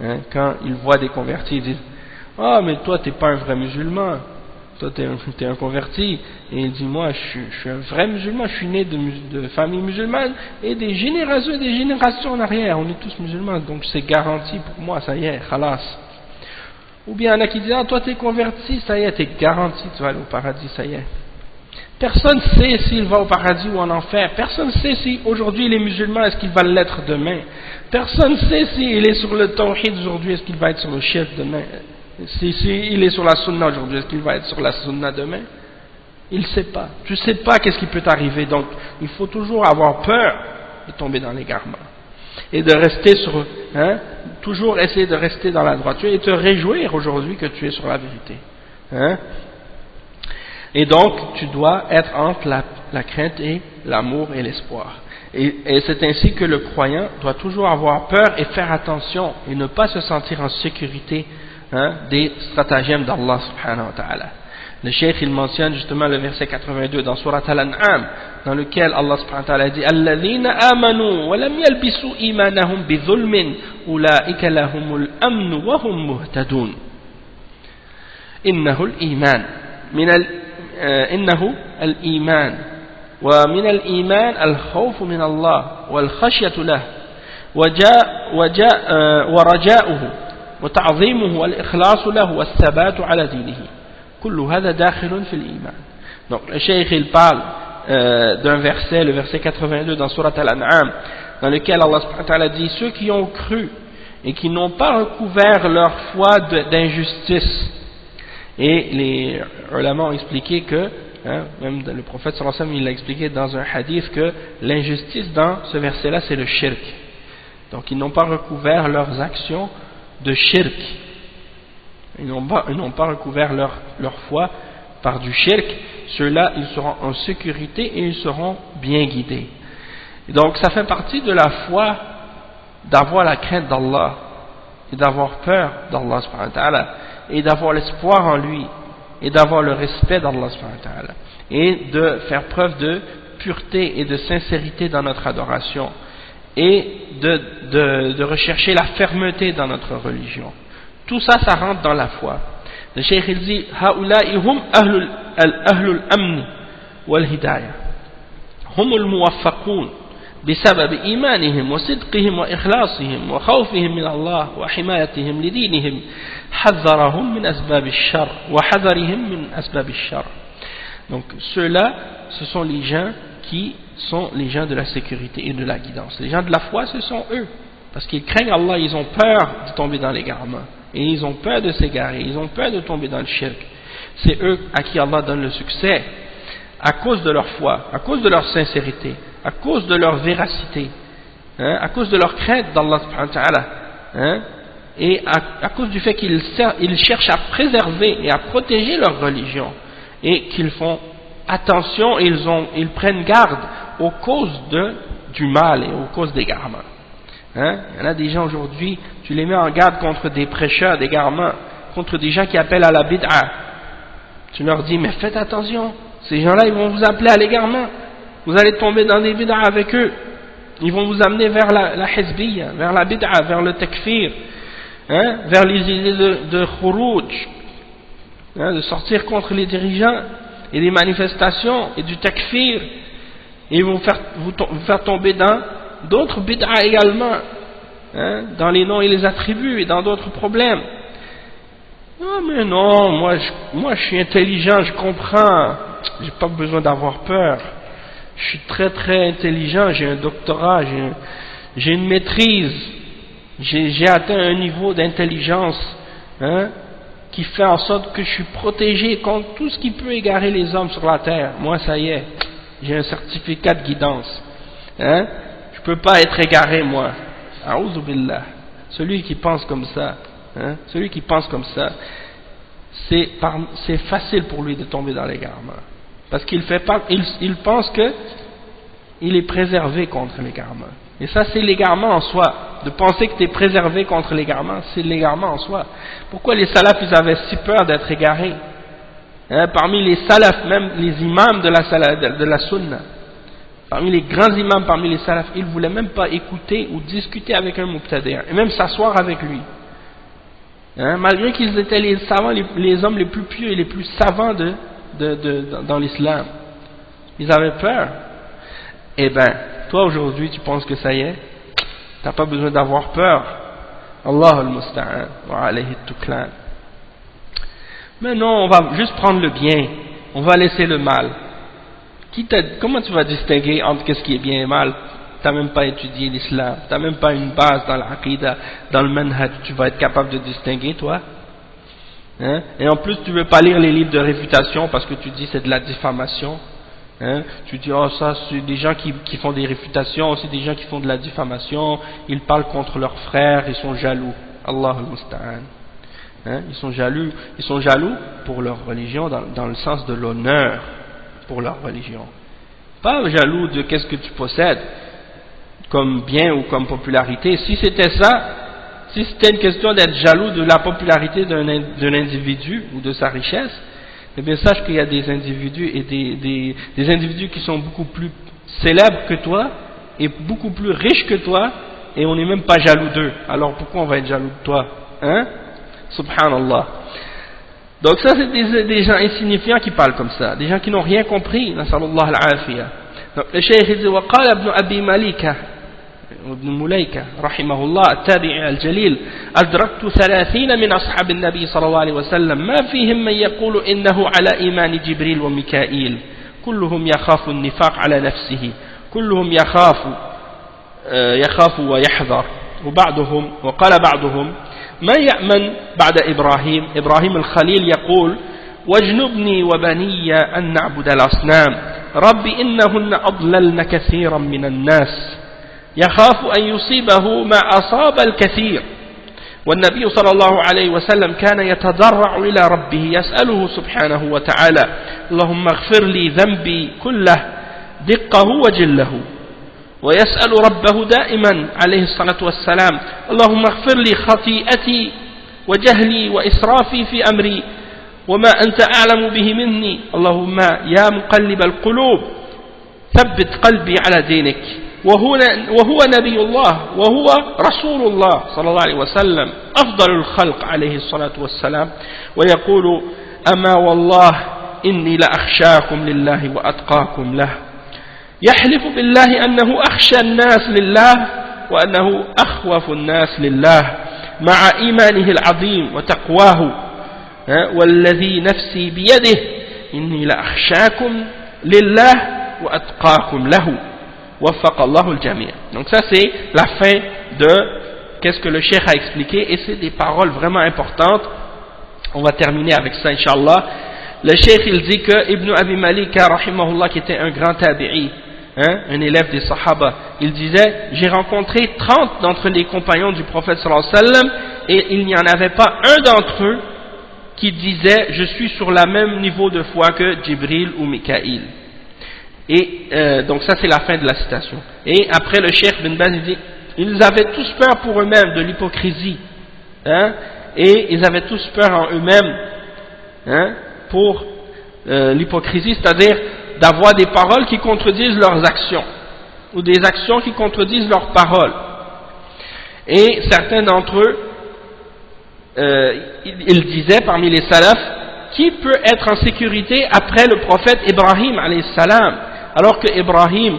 hein, quand ils voient des convertis, ils disent « Ah, mais toi, tu n'es pas un vrai musulman. Toi, tu es un converti. » Et il dit « Moi, je suis un vrai musulman, je suis né de famille musulmane, et des générations en arrière, on est tous musulmans, donc c'est garanti pour moi, ça y est, khalas. » Ou bien il y en a qui disent « Ah, toi, tu es converti, ça y est, tu es garanti, tu vas aller au paradis, ça y est. » Personne ne sait s'il va au paradis ou en enfer. Personne ne sait si aujourd'hui il est musulman, est-ce qu'il va l'être demain. Personne ne sait s'il est sur le tawhid aujourd'hui, est-ce qu'il va être sur le shirk demain. Si il est sur la sunna aujourd'hui, est-ce qu'il va être sur la sunna demain? Il ne sait pas. Tu ne sais pas qu'est-ce qui peut t'arriver. Donc, il faut toujours avoir peur de tomber dans l'égarement. Et de rester sur... Hein, toujours essayer de rester dans la droiture et te réjouir aujourd'hui que tu es sur la vérité. Hein? Et donc, tu dois être entre la crainte et l'amour et l'espoir. Et c'est ainsi que le croyant doit toujours avoir peur et faire attention et ne pas se sentir en sécurité des stratagèmes d'Allah subhanahu wa ta'ala. Le cheikh il mentionne justement le verset 82 dans Surat Al-An'am, dans lequel Allah subhanahu wa ta'ala dit Alladhina amanu wa lam yalbisu imanahum bi dhulmin ulaika lahumul amn wa hum muhtadun. Innahu al-iman إنه الإيمان ومن الإيمان الخوف من الله والخشية له ورجاؤه وتعظيمه والإخلاص له والثبات على دينه كل هذا داخل في الإيمان. Donc le cheikh il parle d'un verset, le verset 82 dans Surat Al-An'am, dans lequel Allah subhanahu wa ta'ala dit ceux qui ont cru et qui n'ont pas recouvert leur foi d'injustice. Et les ulama ont expliqué que, même le prophète sallallahu alayhi wa sallam il l'a expliqué dans un hadith que l'injustice dans ce verset-là c'est le shirk. Donc ils n'ont pas recouvert leurs actions de shirk. Ils n'ont pas recouvert leur foi par du shirk. Ceux-là ils seront en sécurité et ils seront bien guidés. Et donc ça fait partie de la foi d'avoir la crainte d'Allah et d'avoir peur d'Allah subhanahu wa ta'ala et d'avoir l'espoir en lui et d'avoir le respect d'Allah subhanahu wa ta'ala et de faire preuve de pureté et de sincérité dans notre adoration et de rechercher la fermeté dans notre religion. Tout ça, ça rentre dans la foi. Le cheikh il dit هؤلاء هم أهل الأمن والهداية هم الموفقون بسبب إيمانهم وصدقهم وإخلاصهم وخوفهم من الله وحمايتهم لدينهم حذرهم من أسباب الشر وحذرهم من أسباب الشر. Donc ceux-là, ce sont les gens qui sont les gens de la sécurité et de la guidance. Les gens de la foi, ce sont eux. Parce qu'ils craignent Allah, ils ont peur de tomber dans l'égarement. Et ils ont peur de s'égarer, ils ont peur de tomber dans le shirk. C'est eux à qui Allah donne le succès, à cause de leur foi, à cause de leur sincérité, à cause de leur véracité, à cause de leur crainte d'Allah subhanahu wa ta'ala, et à cause du fait qu'ils cherchent à préserver et à protéger leur religion, et qu'ils font attention et ils prennent garde aux causes du mal et aux causes d'égarement. Il y en a des gens aujourd'hui, tu les mets en garde contre des prêcheurs d'égarement, contre des gens qui appellent à la bid'a. Tu leur dis, mais faites attention, ces gens-là ils vont vous appeler à l'égarement, vous allez tomber dans des bid'a avec eux, ils vont vous amener vers la hizbiyya, vers la bid'a, vers le takfir, vers les idées de khuruj, de sortir contre les dirigeants et des manifestations et du takfir, et ils vont vous faire tomber dans d'autres bid'a également, dans les noms et les attributs et dans d'autres problèmes. Ah mais non, moi je suis intelligent, je comprends, j'ai pas besoin d'avoir peur, je suis très très intelligent, j'ai un doctorat, j'ai une maîtrise, j'ai atteint un niveau d'intelligence qui fait en sorte que je suis protégé contre tout ce qui peut égarer les hommes sur la terre. Moi ça y est, j'ai un certificat de guidance, je peux pas être égaré moi. A'udhu billah. Celui qui pense comme ça, celui qui pense comme ça, c'est facile pour lui de tomber dans l'égarement, parce qu'il pense que il est préservé contre l'égarement. Et ça c'est l'égarement en soi. De penser que tu es préservé contre l'égarement, c'est l'égarement en soi. Pourquoi les salafs ils avaient si peur d'être égarés? Parmi les salafs, même les imams de la sunna, parmi les grands imams, parmi les salafs, ils ne voulaient même pas écouter ou discuter avec un mubtadi', et même s'asseoir avec lui. Malgré qu'ils étaient les savants, les hommes les plus pieux et les plus savants dans l'islam. Ils avaient peur. Eh bien, toi aujourd'hui, tu penses que ça y est, tu n'as pas besoin d'avoir peur. Allah al-Musta'an wa alayhi tuklan. Mais non, on va juste prendre le bien, on va laisser le mal. Comment tu vas distinguer entre ce qui est bien et mal? Tu n'as même pas étudié l'islam, tu n'as même pas une base dans l'aqidah, dans le manhaj, tu vas être capable de distinguer toi? Et en plus tu ne veux pas lire les livres de réfutation parce que tu dis c'est de la diffamation. Tu dis oh ça c'est des gens qui font des réfutations, c'est des gens qui font de la diffamation, ils parlent contre leurs frères, ils sont jaloux. Allah al-Musta'an. Hein? Ils sont jaloux pour leur religion dans le sens de l'honneur pour leur religion. Pas jaloux de qu'est-ce que tu possèdes comme bien ou comme popularité. Si c'était ça, si c'était une question d'être jaloux de la popularité d'un individu ou de sa richesse, eh bien sache qu'il y a des individus et des individus qui sont beaucoup plus célèbres que toi et beaucoup plus riches que toi et on n'est même pas jaloux d'eux. Alors pourquoi on va être jaloux de toi? Hein? Subhanallah. Donc ça c'est des gens insignifiants qui parlent comme ça, des gens qui n'ont rien compris. Nasallallahu al-afiyah. Donc le cheikh dit وقال ابن أبي مليكة وابن مليكة رحمه الله التابعي الجليل أدركت 30 من أصحاب النبي صلى الله عليه وسلم ما فيهم من يقول إنه على إيمان جبريل وميكائيل كلهم يخاف النفاق على نفسه كلهم يخاف ويحذر وقال بعضهم ما يأمن بعد إبراهيم الخليل يقول واجنبني وبني أن نعبد الأصنام رب إنهن أضللن كثيرا من الناس يخاف أن يصيبه ما أصاب الكثير والنبي صلى الله عليه وسلم كان يتضرع إلى ربه يسأله سبحانه وتعالى اللهم اغفر لي ذنبي كله دقه وجله ويسأل ربه دائما عليه الصلاة والسلام اللهم اغفر لي خطيئتي وجهلي وإسرافي في أمري وما أنت أعلم به مني اللهم يا مقلب القلوب ثبت قلبي على دينك وهو نبي الله وهو رسول الله صلى الله عليه وسلم أفضل الخلق عليه الصلاة والسلام ويقول أما والله إني لأخشاكم لله وأتقاكم له يحلف بالله أنه أخشى الناس لله وأنه أخوف الناس لله مع إيمانه العظيم وتقواه والذي نفسي بيده إني لأخشاكم لله وأتقاكم له وفق الله الجميع. Donc ça c'est la fin de qu'est-ce que le cheikh a expliqué et c'est des paroles vraiment importantes. On va terminer avec ça Inch'Allah. Le cheikh il dit que Ibn Abi Malika rahimahullah qui était un grand tabi'i, un élève des Sahaba, il disait j'ai rencontré 30 d'entre les compagnons du prophète sallallahu alayhi wa sallam et il n'y en avait pas un d'entre eux qui disait je suis sur le même niveau de foi que Jibril ou Mikaïl. Et donc ça c'est la fin de la citation. Et après le cheikh bin Baz il dit ils avaient tous peur pour eux-mêmes de l'hypocrisie, et ils avaient tous peur en eux-mêmes pour l'hypocrisie, c'est-à-dire d'avoir des paroles qui contredisent leurs actions ou des actions qui contredisent leurs paroles. Et certains d'entre eux ils disaient parmi les salafs qui peut être en sécurité après le prophète Ibrahim alayhi salam, alors que Ibrahim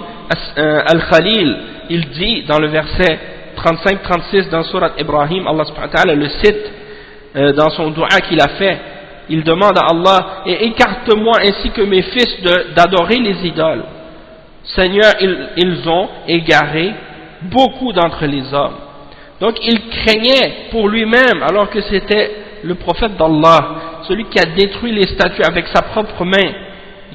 al-Khalil il dit dans le verset 35-36 dans Surat Ibrahim, Allah subhanahu wa ta'ala le cite dans son dua qu'il a fait, il demande à Allah et écarte-moi ainsi que mes fils d'adorer les idoles. Seigneur, ils ont égaré beaucoup d'entre les hommes. Donc il craignait pour lui-même alors que c'était le prophète d'Allah, celui qui a détruit les statues avec sa propre main,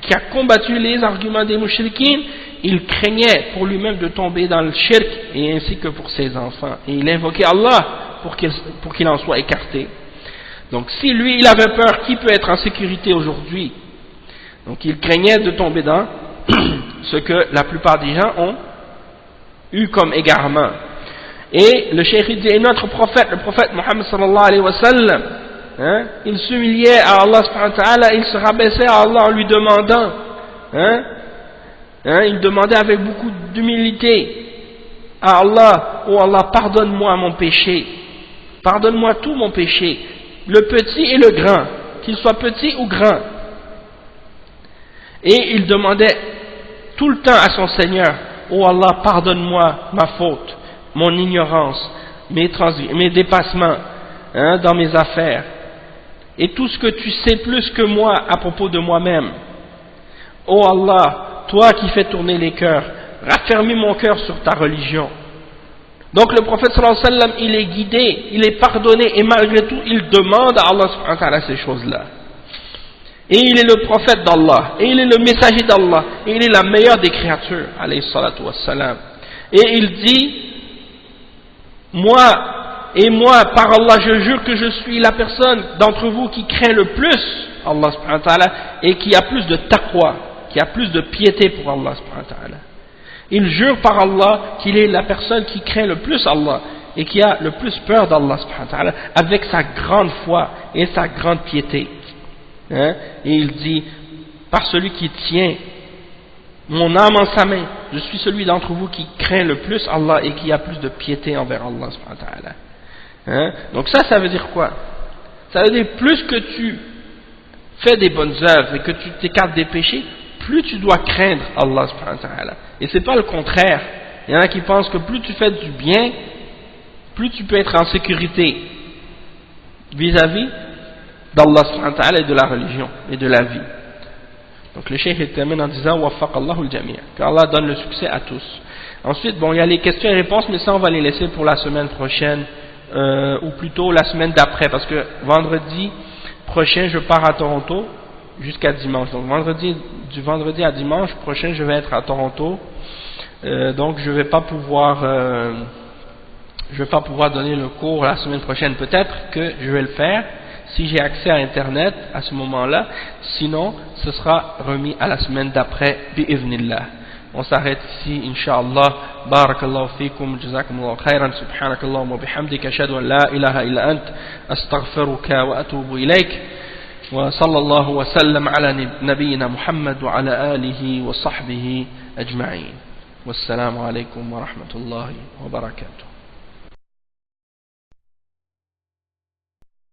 qui a combattu les arguments des mouchriquines, il craignait pour lui-même de tomber dans le shirk et ainsi que pour ses enfants. Et il invoquait Allah pour qu'il en soit écarté. Donc si lui il avait peur, qui peut être en sécurité aujourd'hui? Donc il craignait de tomber dans ce que la plupart des gens ont eu comme égarement. Et le cheikh dit, et notre prophète, le prophète Muhammad sallallahu alayhi wa sallam, il s'humiliait à Allah subhanahu wa ta'ala, il se rabaissait à Allah en lui demandant, il demandait avec beaucoup d'humilité à Allah, oh Allah, pardonne-moi mon péché, pardonne-moi tout mon péché, le petit et le grand, qu'il soit petit ou grand. Et il demandait tout le temps à son Seigneur, oh Allah, pardonne-moi ma faute, mon ignorance, mes dépassements dans mes affaires, et tout ce que tu sais plus que moi à propos de moi-même. Oh Allah, toi qui fais tourner les cœurs, raffermis mon cœur sur ta religion. Donc le prophète sallallahu alayhi wa sallam, il est guidé, il est pardonné, et malgré tout, il demande à Allah subhanahu wa ta'ala ces choses-là. Et il est le prophète d'Allah, et il est le messager d'Allah, et il est la meilleure des créatures, alayhi salatu wassalam. Et il dit, moi, et moi, par Allah, je jure que je suis la personne d'entre vous qui craint le plus Allah subhanahu wa ta'ala et qui a plus de taqwa, qui a plus de piété pour Allah subhanahu wa ta'ala. Il jure par Allah qu'il est la personne qui craint le plus Allah et qui a le plus peur d'Allah subhanahu wa ta'ala avec sa grande foi et sa grande piété. Hein? Et il dit, par celui qui tient mon âme en sa main, je suis celui d'entre vous qui craint le plus Allah et qui a plus de piété envers Allah subhanahu wa ta'ala. Hein? Donc ça veut dire quoi? Ça veut dire plus que tu fais des bonnes œuvres et que tu t'écartes des péchés, plus tu dois craindre Allah subhanahu wa ta'ala. Et c'est pas le contraire. Il y en a qui pensent que plus tu fais du bien, plus tu peux être en sécurité vis-à-vis d'Allah subhanahu wa ta'ala et de la religion et de la vie. Donc le cheikh termine en disant Waffaq Allahu al-jami', qu'Allah donne le succès à tous. Ensuite, bon, il y a les questions et réponses, mais ça on va les laisser pour la semaine prochaine, ou plutôt la semaine d'après, parce que vendredi prochain je pars à Toronto jusqu'à dimanche. Donc du vendredi à dimanche prochain je vais être à Toronto, donc je vais pas pouvoir donner le cours la semaine prochaine. Peut-être que je vais le faire si j'ai accès à internet à ce moment-là, sinon ce sera remis à la semaine d'après bi'idhnillah. On s'arrête ici, Inch'Allah. Barakallahu fikum, jazakumullahu khairan, subhanakallahumma wa bihamdika, ashhadu an la ilaha illa ant, astaghfiruka wa atubu ilayk, wa sallallahu wa sallam ala nabiyyina Muhammad wa ala alihi wa sahbihi ajma'in. Wassalamu alaykum wa rahmatullahi wa barakatuh.